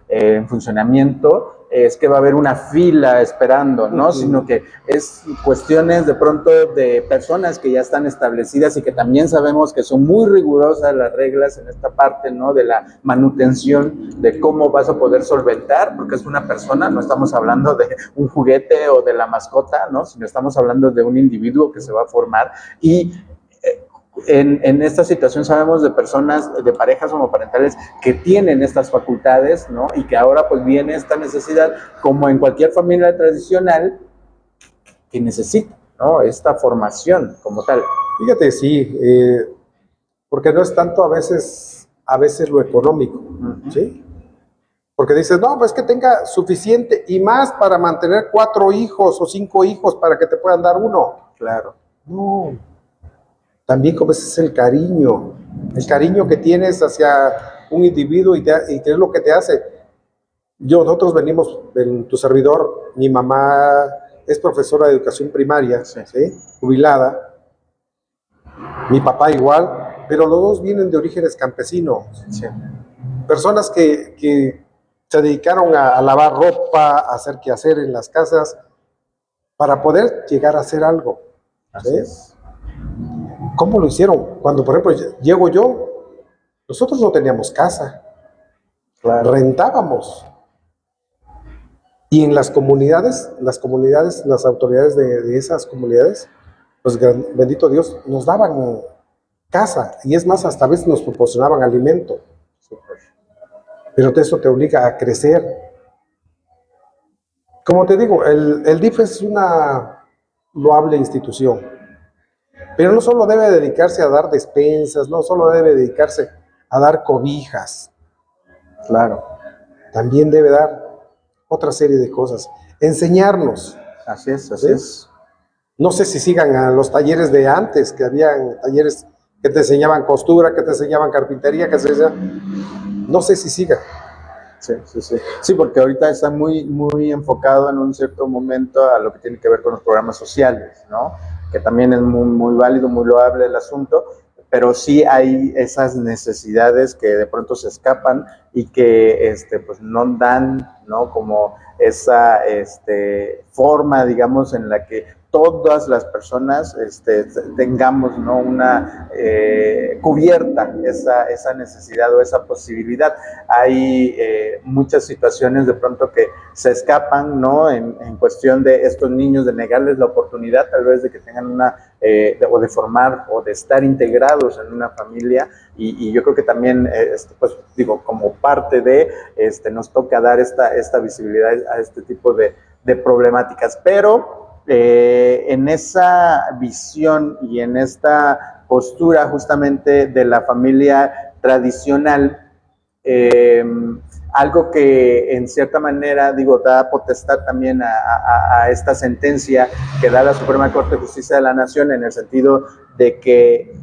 en funcionamiento, es que va a haber una fila esperando, ¿no? Sino que es cuestiones de pronto de personas que ya están establecidas y que también sabemos que son muy rigurosas las reglas en esta parte, ¿no? De la manutención, de cómo vas a poder solventar, porque es una persona, no estamos hablando de un juguete o de la mascota, ¿no? Sino estamos hablando de un individuo que se va a formar y en esta situación sabemos de personas, de parejas homoparentales que tienen estas facultades, ¿no? Y que ahora pues viene esta necesidad, como en cualquier familia tradicional, que necesita, ¿no? Esta formación como tal. Fíjate, sí, porque no es tanto a veces lo económico, ¿sí? Porque dices, no, pues que tenga suficiente y más para mantener 4 hijos o 5 hijos para que te puedan dar uno. Claro. No. También como ese es el cariño que tienes hacia un individuo y es lo que te hace. Nosotros venimos, en tu servidor, mi mamá es profesora de educación primaria, Sí. ¿sí? Jubilada, mi papá igual, pero los dos vienen de orígenes campesinos. Sí. Personas que se dedicaron a lavar ropa, a hacer quehacer en las casas, para poder llegar a hacer algo. Así ¿sí? es. ¿Cómo lo hicieron? Cuando, por ejemplo, llego yo, nosotros no teníamos casa, Claro. rentábamos. Y en las comunidades, las autoridades de esas comunidades, pues bendito Dios, nos daban casa. Y es más, hasta a veces nos proporcionaban alimento. Pero eso te obliga a crecer. Como te digo, el DIF es una loable institución. Pero no solo debe dedicarse a dar despensas, no solo debe dedicarse a dar cobijas. Claro. También debe dar otra serie de cosas. Enseñarnos. Así es, ¿sí? No sé si sigan a los talleres de antes, que habían talleres que te enseñaban costura, que te enseñaban carpintería, que se enseñaban. No sé si sigan. Sí, sí, sí. Sí, porque ahorita está muy, muy enfocado en un cierto momento a lo que tiene que ver con los programas sociales, ¿no? Que también es muy, muy válido, muy loable el asunto, pero sí hay esas necesidades que de pronto se escapan y que pues no dan, ¿no? Como esa forma, digamos, en la que todas las personas tengamos, ¿no? Una cubierta esa necesidad o esa posibilidad. Hay muchas situaciones de pronto que se escapan, ¿no? En cuestión de estos niños, de negarles la oportunidad tal vez de que tengan o de formar o de estar integrados en una familia, y yo creo que también, pues digo, como parte de, nos toca dar esta visibilidad a este tipo de problemáticas, pero en esa visión y en esta postura justamente de la familia tradicional, algo que en cierta manera, digo, da potestad también a esta sentencia que da la Suprema Corte de Justicia de la Nación, en el sentido de que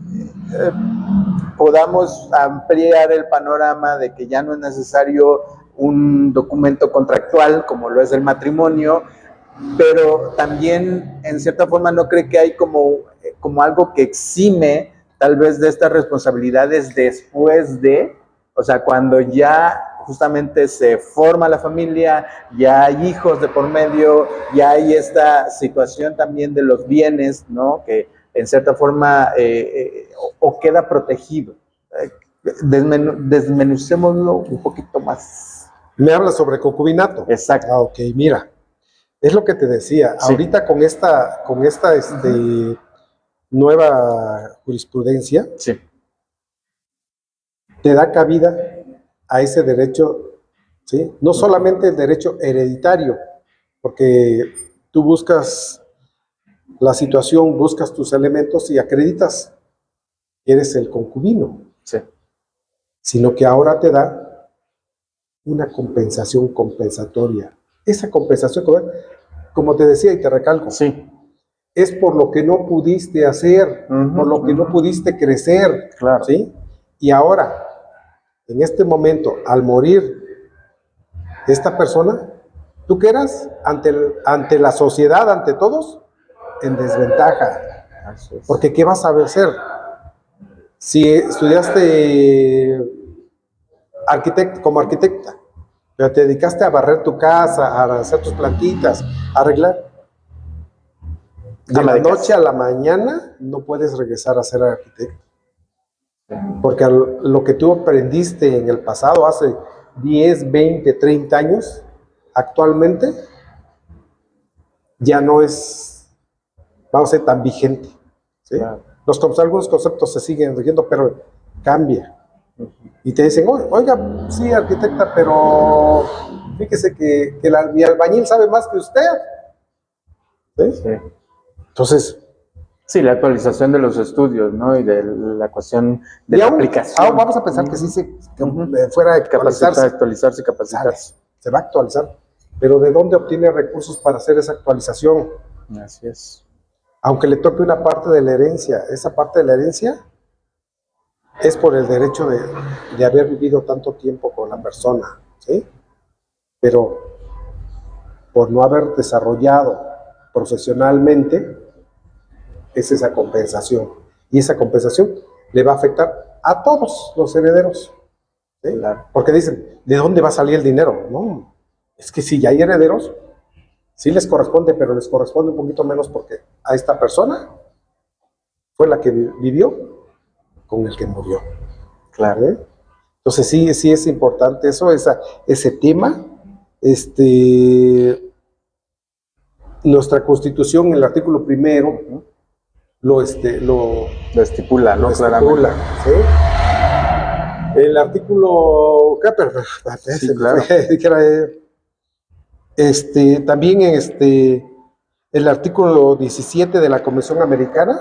podamos ampliar el panorama de que ya no es necesario un documento contractual como lo es el matrimonio, pero también en cierta forma no cree que hay como algo que exime tal vez de estas responsabilidades después de, o sea, cuando ya justamente se forma la familia, ya hay hijos de por medio, ya hay esta situación también de los bienes, ¿no? Que en cierta forma o queda protegido. Desmenucémoslo un poquito más. Me habla sobre concubinato. Exacto. Ah, ok, mira. Es lo que te decía. Sí. Ahorita con esta nueva jurisprudencia, Sí. te da cabida a ese derecho, ¿sí? No solamente el derecho hereditario, porque tú buscas la situación, buscas tus elementos y acreditas que eres el concubino, Sí. sino que ahora te da una compensación compensatoria. Esa compensación, como te decía y te recalco, Sí. es por lo que no pudiste hacer, por lo que no pudiste crecer, Claro. ¿sí? Y ahora, en este momento, al morir esta persona, ¿tú qué eras? Ante la sociedad, ante todos, en desventaja. Porque ¿qué vas a hacer? Si estudiaste como arquitecta, pero te dedicaste a barrer tu casa, a hacer tus plantitas, a arreglar, de la noche a la mañana no puedes regresar a ser arquitecto. Porque lo que tú aprendiste en el pasado, hace 10, 20, 30 años, actualmente ya no es, vamos a ser, tan vigente, ¿sí? Claro. Algunos conceptos se siguen rigiendo, pero cambia. Y te dicen, oiga, sí, arquitecta, pero fíjese que mi albañil sabe más que usted. ¿Sí? Sí. Entonces... Sí, la actualización de los estudios, ¿no? Y de la cuestión de la aplicación. Vamos a pensar que sí fuera a actualizarse y capacitarse. Se va a actualizar. Pero ¿de dónde obtiene recursos para hacer esa actualización? Así es. Aunque le toque una parte de la herencia, esa parte de la herencia es por el derecho de haber vivido tanto tiempo con la persona, ¿sí? Pero por no haber desarrollado profesionalmente, es esa compensación. Y esa compensación le va a afectar a todos los herederos, ¿sí? Claro. Porque dicen, ¿de dónde va a salir el dinero? No, es que si ya hay herederos, sí les corresponde, pero les corresponde un poquito menos porque a esta persona fue la que vivió con el que murió. Claro. ¿Eh? Entonces sí es importante eso, ese tema. Nuestra Constitución, en el artículo primero, lo estipula, ¿no? Claramente. ¿Sí? El artículo... Sí, claro. También el artículo 17 de la Convención Americana,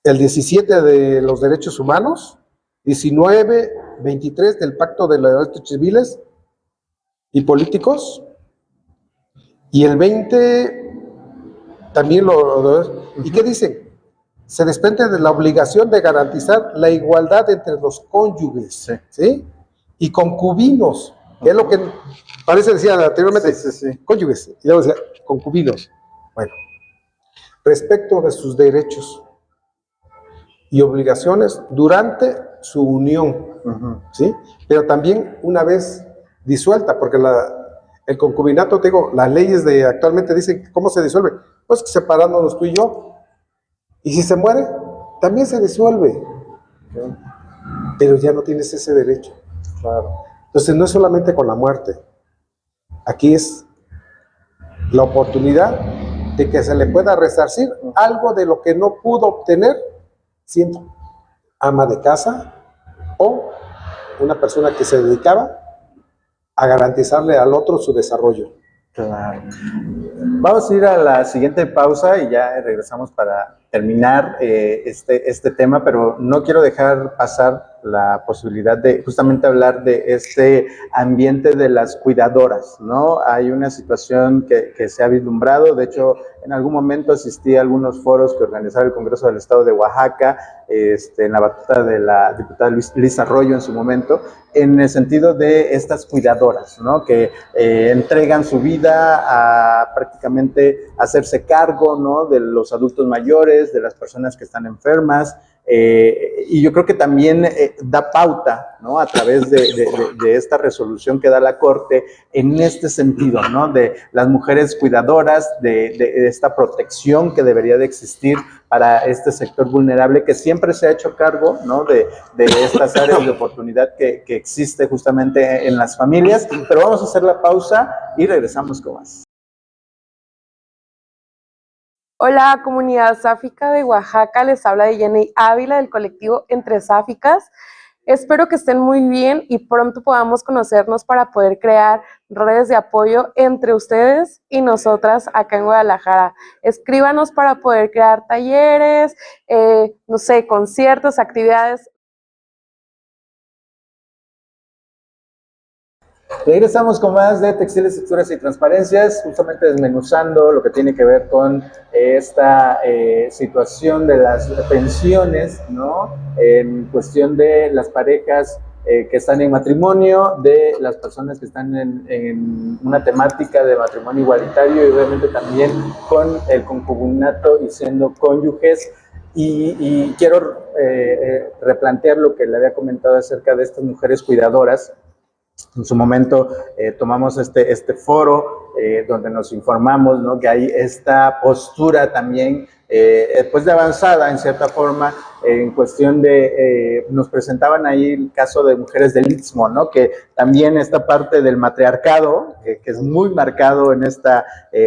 el 17 de los Derechos Humanos, 19, 23 del Pacto de los Derechos Civiles y Políticos, y el 20 también ¿y qué dicen? Se desprende de la obligación de garantizar la igualdad entre los cónyuges, ¿sí? Y concubinos, que es lo que parece decía anteriormente, cónyuges, y luego decía concubinos. Bueno, respecto de sus derechos, y obligaciones durante su unión, ¿sí? Pero también una vez disuelta, porque el concubinato, te digo, las leyes de actualmente dicen, ¿cómo se disuelve? Pues separándonos tú y yo. Y si se muere, también se disuelve. Pero ya no tienes ese derecho. Claro. Entonces no es solamente con la muerte. Aquí es la oportunidad de que se le pueda resarcir algo de lo que no pudo obtener siendo ama de casa o una persona que se dedicaba a garantizarle al otro su desarrollo. Claro. Vamos a ir a la siguiente pausa y ya regresamos para terminar este tema, pero no quiero dejar pasar la posibilidad de justamente hablar de este ambiente de las cuidadoras, ¿no? Hay una situación que se ha vislumbrado, de hecho, en algún momento asistí a algunos foros que organizaba el Congreso del Estado de Oaxaca, en la batuta de la diputada Liz Arroyo en su momento, en el sentido de estas cuidadoras, ¿no? Que entregan su vida a prácticamente hacerse cargo, ¿no? De los adultos mayores, de las personas que están enfermas, y yo creo que también da pauta, ¿no? A través de esta resolución que da la Corte en este sentido, ¿no? De las mujeres cuidadoras, de esta protección que debería de existir para este sector vulnerable que siempre se ha hecho cargo, ¿no? De estas áreas de oportunidad que existe justamente en las familias. Pero vamos a hacer la pausa y regresamos con más. Hola, comunidad sáfica de Oaxaca, les habla de Jenny Ávila del colectivo Entre Sáficas. Espero que estén muy bien y pronto podamos conocernos para poder crear redes de apoyo entre ustedes y nosotras acá en Guadalajara. Escríbanos para poder crear talleres, no sé, conciertos, actividades. Regresamos con más de Textiles, Texturas y Transparencias, justamente desmenuzando lo que tiene que ver con esta situación de las pensiones, ¿no? En cuestión de las parejas que están en matrimonio, de las personas que están en una temática de matrimonio igualitario y obviamente también con el concubinato y siendo cónyuges. Y quiero replantear lo que le había comentado acerca de estas mujeres cuidadoras. En su momento tomamos este foro donde nos informamos, ¿no? Que hay esta postura también, pues de avanzada en cierta forma, en cuestión de, nos presentaban ahí el caso de mujeres del Istmo, ¿no? Que también esta parte del matriarcado, que es muy marcado en esta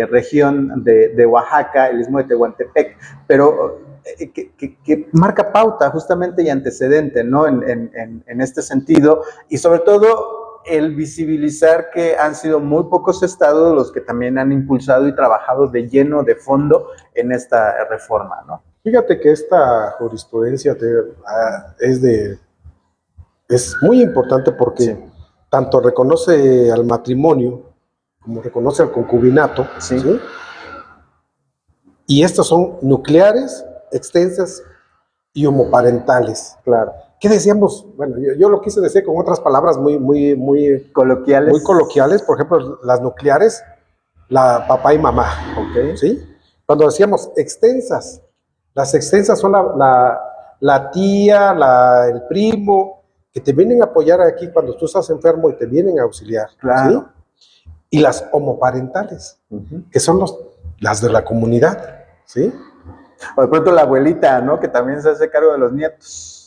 región de Oaxaca, el Istmo de Tehuantepec, pero que marca pauta justamente y antecedente, ¿no? En este sentido, y sobre todo el visibilizar que han sido muy pocos estados los que también han impulsado y trabajado de lleno, de fondo, en esta reforma, ¿no? Fíjate que esta jurisprudencia es muy importante porque Sí. tanto reconoce al matrimonio como reconoce al concubinato, Sí. ¿sí? Y estos son nucleares, extensas y homoparentales. Claro. ¿Qué decíamos? Bueno, yo lo quise decir con otras palabras muy Coloquiales. por ejemplo, las nucleares, la papá y mamá, Ok. ¿sí? Cuando decíamos extensas, las extensas son la tía, el primo, que te vienen a apoyar aquí cuando tú estás enfermo y te vienen a auxiliar, Claro. ¿sí? Y las homoparentales, que son las de la comunidad, ¿sí? O de pronto la abuelita, ¿no? Que también se hace cargo de los nietos.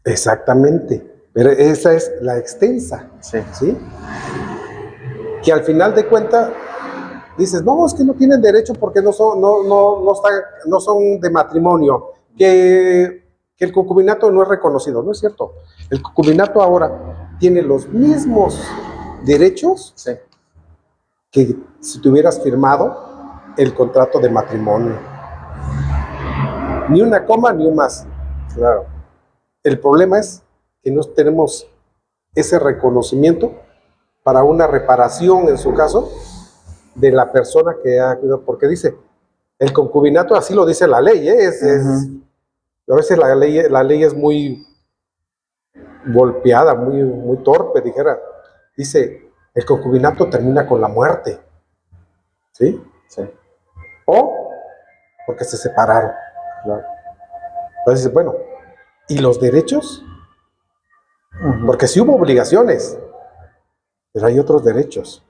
Exactamente, pero esa es la extensa, Sí. ¿sí? Que al final de cuentas dices, no, es que no tienen derecho porque no son de matrimonio, que el concubinato no es reconocido, no es cierto. El concubinato ahora tiene los mismos derechos Sí. que si tuvieras firmado el contrato de matrimonio. Ni una coma, ni un más. Claro. El problema es que no tenemos ese reconocimiento para una reparación, en su caso, de la persona que ha cuidado, porque dice, el concubinato, así lo dice la ley, ¿eh? A veces la ley es muy golpeada, muy torpe, dijera. Dice, el concubinato termina con la muerte, ¿sí? Sí. O porque se separaron. Claro. Entonces, bueno, ¿y los derechos? Porque sí hubo obligaciones, pero hay otros derechos.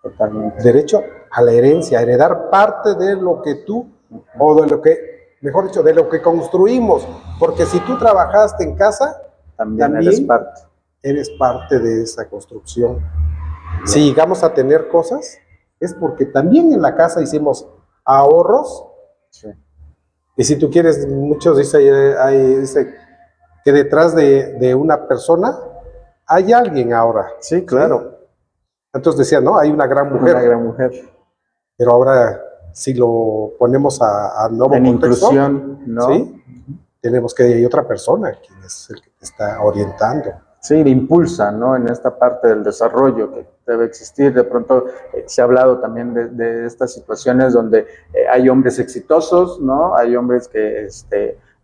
Totalmente. Derecho a la herencia, a heredar parte de lo que tú, o de lo que, mejor dicho, de lo que construimos. Porque si tú trabajaste en casa, También eres parte. eres parte de esa construcción. Si llegamos a tener cosas, es porque también en la casa hicimos ahorros. Sí. Y si tú quieres, muchos dice que detrás de una persona hay alguien ahora. Sí, claro. Entonces decía, no, hay una gran mujer. Una gran mujer. Pero ahora, si lo ponemos a nuevo En contexto, inclusión, ¿no? ¿sí? Tenemos que hay otra persona quien es el que te está orientando. Sí, impulsa, ¿no? En esta parte del desarrollo que debe existir. De pronto se ha hablado también de estas situaciones donde hay hombres exitosos, ¿no? Hay hombres que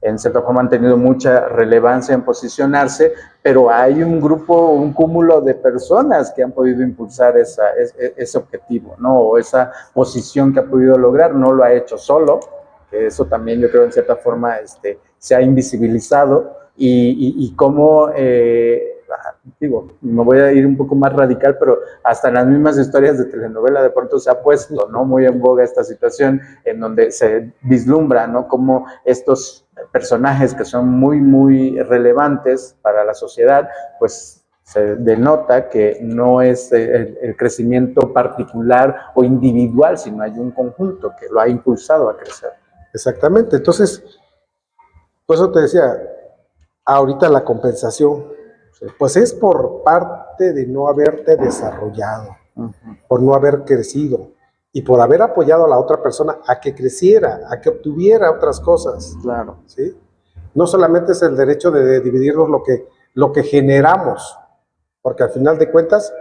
en cierta forma han tenido mucha relevancia en posicionarse, pero hay un grupo, un cúmulo de personas que han podido impulsar ese objetivo, ¿no? O esa posición que ha podido lograr. No lo ha hecho solo, que eso también yo creo en cierta forma se ha invisibilizado. Y cómo, digo, me voy a ir un poco más radical, pero hasta en las mismas historias de telenovela de pronto se ha puesto, ¿no? Muy en boga esta situación en donde se vislumbra, ¿no? Cómo estos personajes que son muy, muy relevantes para la sociedad, pues se denota que no es el crecimiento particular o individual, sino hay un conjunto que lo ha impulsado a crecer. Exactamente. Entonces, por eso te decía, ahorita la compensación, pues es por parte de no haberte desarrollado, por no haber crecido y por haber apoyado a la otra persona a que creciera, a que obtuviera otras cosas. Claro. ¿Sí? No solamente es el derecho de dividirnos lo que generamos, porque al final de cuentas,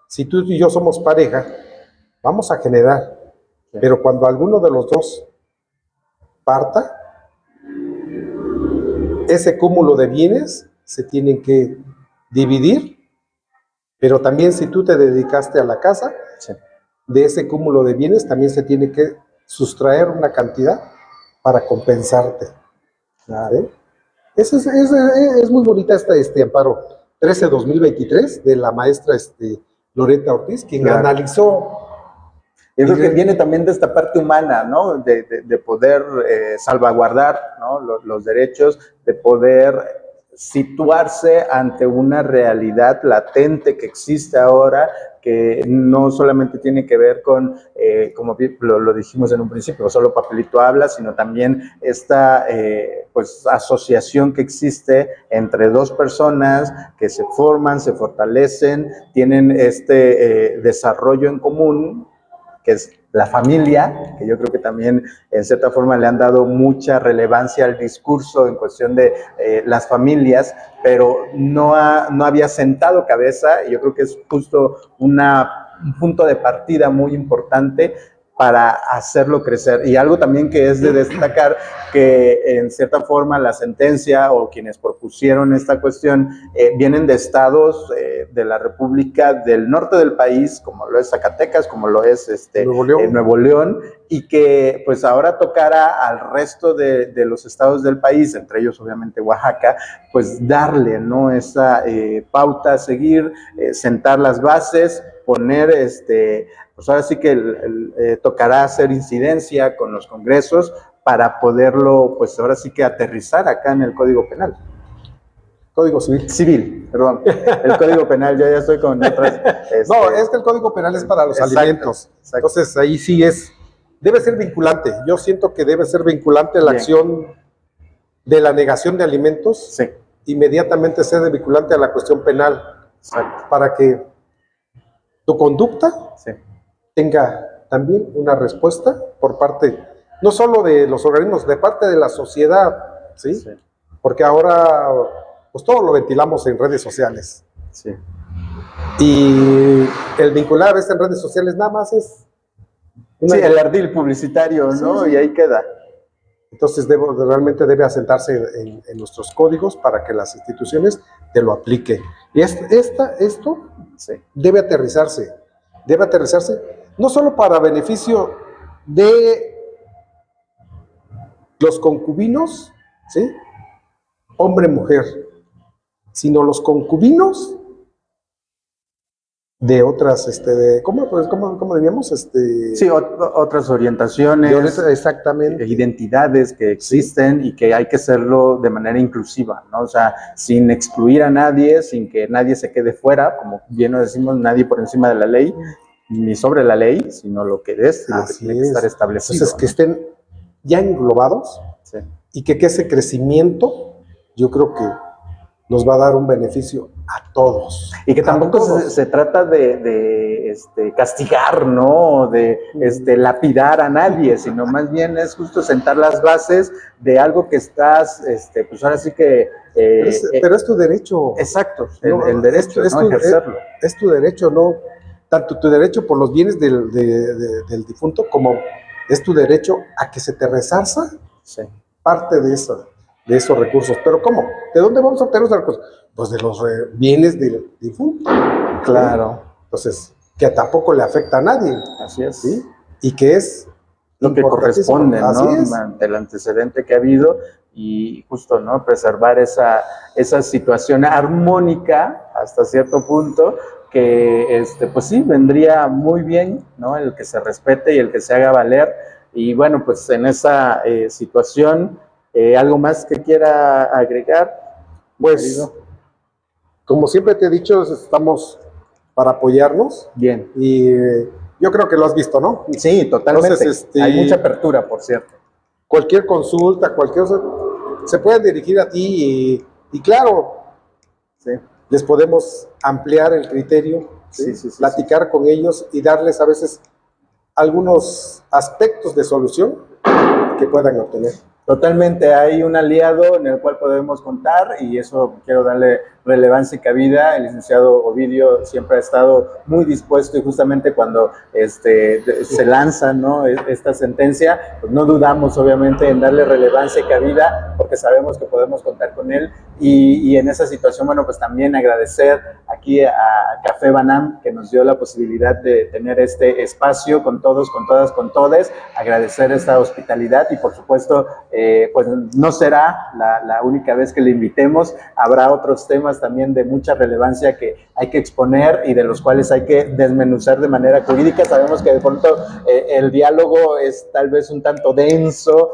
si tú y yo somos pareja, vamos a generar, sí. Pero cuando alguno de los dos parta, ese cúmulo de bienes se tienen que dividir, pero también si tú te dedicaste a la casa, sí. De ese cúmulo de bienes también se tiene que sustraer una cantidad para compensarte. ¿Sí? Es muy bonita este amparo 13-2023 de la maestra Loreta Ortiz, quien analizó. Yo creo que viene también de esta parte humana, ¿no? De poder salvaguardar, ¿no? Los derechos, de poder situarse ante una realidad latente que existe ahora, que no solamente tiene que ver con, como lo dijimos en un principio, solo papelito habla, sino también esta pues, asociación que existe entre dos personas que se forman, se fortalecen, tienen desarrollo en común, que es la familia, que yo creo que también en cierta forma le han dado mucha relevancia al discurso en cuestión de las familias, pero no había sentado cabeza, y yo creo que es justo un punto de partida muy importante para hacerlo crecer. Y algo también que es de destacar, que en cierta forma la sentencia o quienes propusieron esta cuestión vienen de estados de la República del norte del país, como lo es Zacatecas, como lo es Nuevo León, y que pues ahora tocará al resto de los estados del país, entre ellos obviamente Oaxaca, pues darle, ¿no? Esa pauta a seguir, sentar las bases, poner pues ahora sí que tocará hacer incidencia con los congresos para poderlo, pues ahora sí que aterrizar acá en el Código Penal. Código Civil. Civil, perdón. El Código Penal, yo ya estoy con otras. No, es que el Código Penal es para los alimentos. Exacto. Entonces ahí sí debe ser vinculante. Yo siento que debe ser vinculante la acción de la negación de alimentos. Sí. Inmediatamente ser vinculante a la cuestión penal. Exacto. Para que tu conducta tenga también una respuesta por parte, no solo de los organismos, de parte de la sociedad, ¿sí? Sí. Porque ahora, pues todo lo ventilamos en redes sociales. Sí. Y el vincular esto en redes sociales nada más es... el ardil publicitario, ¿no? Sí. Y ahí queda. Entonces realmente debe asentarse en nuestros códigos para que las instituciones te lo apliquen. Y esto debe aterrizarse no solo para beneficio de los concubinos, ¿sí? Hombre-mujer, sino los concubinos de otras, ¿cómo diríamos? Sí, otras orientaciones, Exactamente. identidades que existen y que hay que hacerlo de manera inclusiva, ¿no? O sea, sin excluir a nadie, sin que nadie se quede fuera, como bien nos decimos, nadie por encima de la ley, ni sobre la ley, sino lo que es y lo que Así tiene que estar es. establecido. Entonces, que estén ya englobados Sí. y que ese crecimiento, yo creo que nos va a dar un beneficio a todos. Y que tampoco todos. se trata de castigar, ¿no? De lapidar a nadie, sino más bien es justo sentar las bases de algo que estás, pues ahora sí que... pero es tu derecho. Exacto, No, el derecho, ¿no? Ejercerlo. Es tu derecho, ¿no? Tanto tu derecho por los bienes del difunto como es tu derecho a que se te resarza Sí. parte de esos recursos. ¿Pero cómo? ¿De dónde vamos a obtener los recursos? Pues de los bienes del difunto. Claro. Entonces, que tampoco le afecta a nadie. Así es. ¿Sí? Y que es lo que corresponde, ¿no? Así es. Ante el antecedente que ha habido y justo, ¿no? Preservar esa situación armónica hasta cierto punto que, pues sí, vendría muy bien, ¿no? El que se respete y el que se haga valer. Y bueno, pues en esa situación, ¿algo más que quiera agregar? Pues, querido? Como siempre te he dicho, estamos para apoyarnos. Bien. Y yo creo que lo has visto, ¿no? Sí, totalmente. Entonces, hay mucha apertura, por cierto. Cualquier consulta, se pueden dirigir a ti y claro, sí, les podemos ampliar el criterio, ¿sí? Platicar con ellos y darles a veces algunos aspectos de solución que puedan obtener. Totalmente, hay un aliado en el cual podemos contar y eso quiero darle relevancia y cabida. El licenciado Ovidio siempre ha estado muy dispuesto y justamente cuando se lanza, ¿no? esta sentencia, pues no dudamos obviamente en darle relevancia y cabida porque sabemos que podemos contar con él y en esa situación, bueno, pues también agradecer aquí a Café Banam que nos dio la posibilidad de tener este espacio con todos, con todas, con todes, agradecer esta hospitalidad y por supuesto pues no será la única vez que le invitemos, habrá otros temas también de mucha relevancia que hay que exponer y de los cuales hay que desmenuzar de manera jurídica. Sabemos que de pronto el diálogo es tal vez un tanto denso,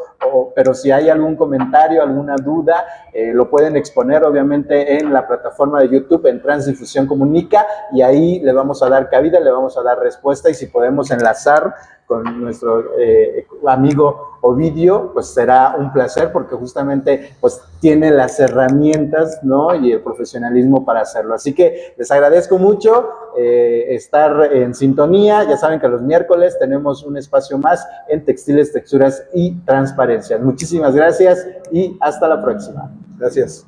pero si hay algún comentario, alguna duda, lo pueden exponer obviamente en la plataforma de YouTube, en Transdifusión Comunica, y ahí le vamos a dar cabida, le vamos a dar respuesta, y si podemos enlazar con nuestro amigo Ovidio, pues será un placer porque justamente pues tiene las herramientas, ¿no? Y el profesionalismo para hacerlo. Así que les agradezco mucho estar en sintonía. Ya saben que los miércoles tenemos un espacio más en Textiles, Texturas y Transparencias. Muchísimas gracias y hasta la próxima. Gracias.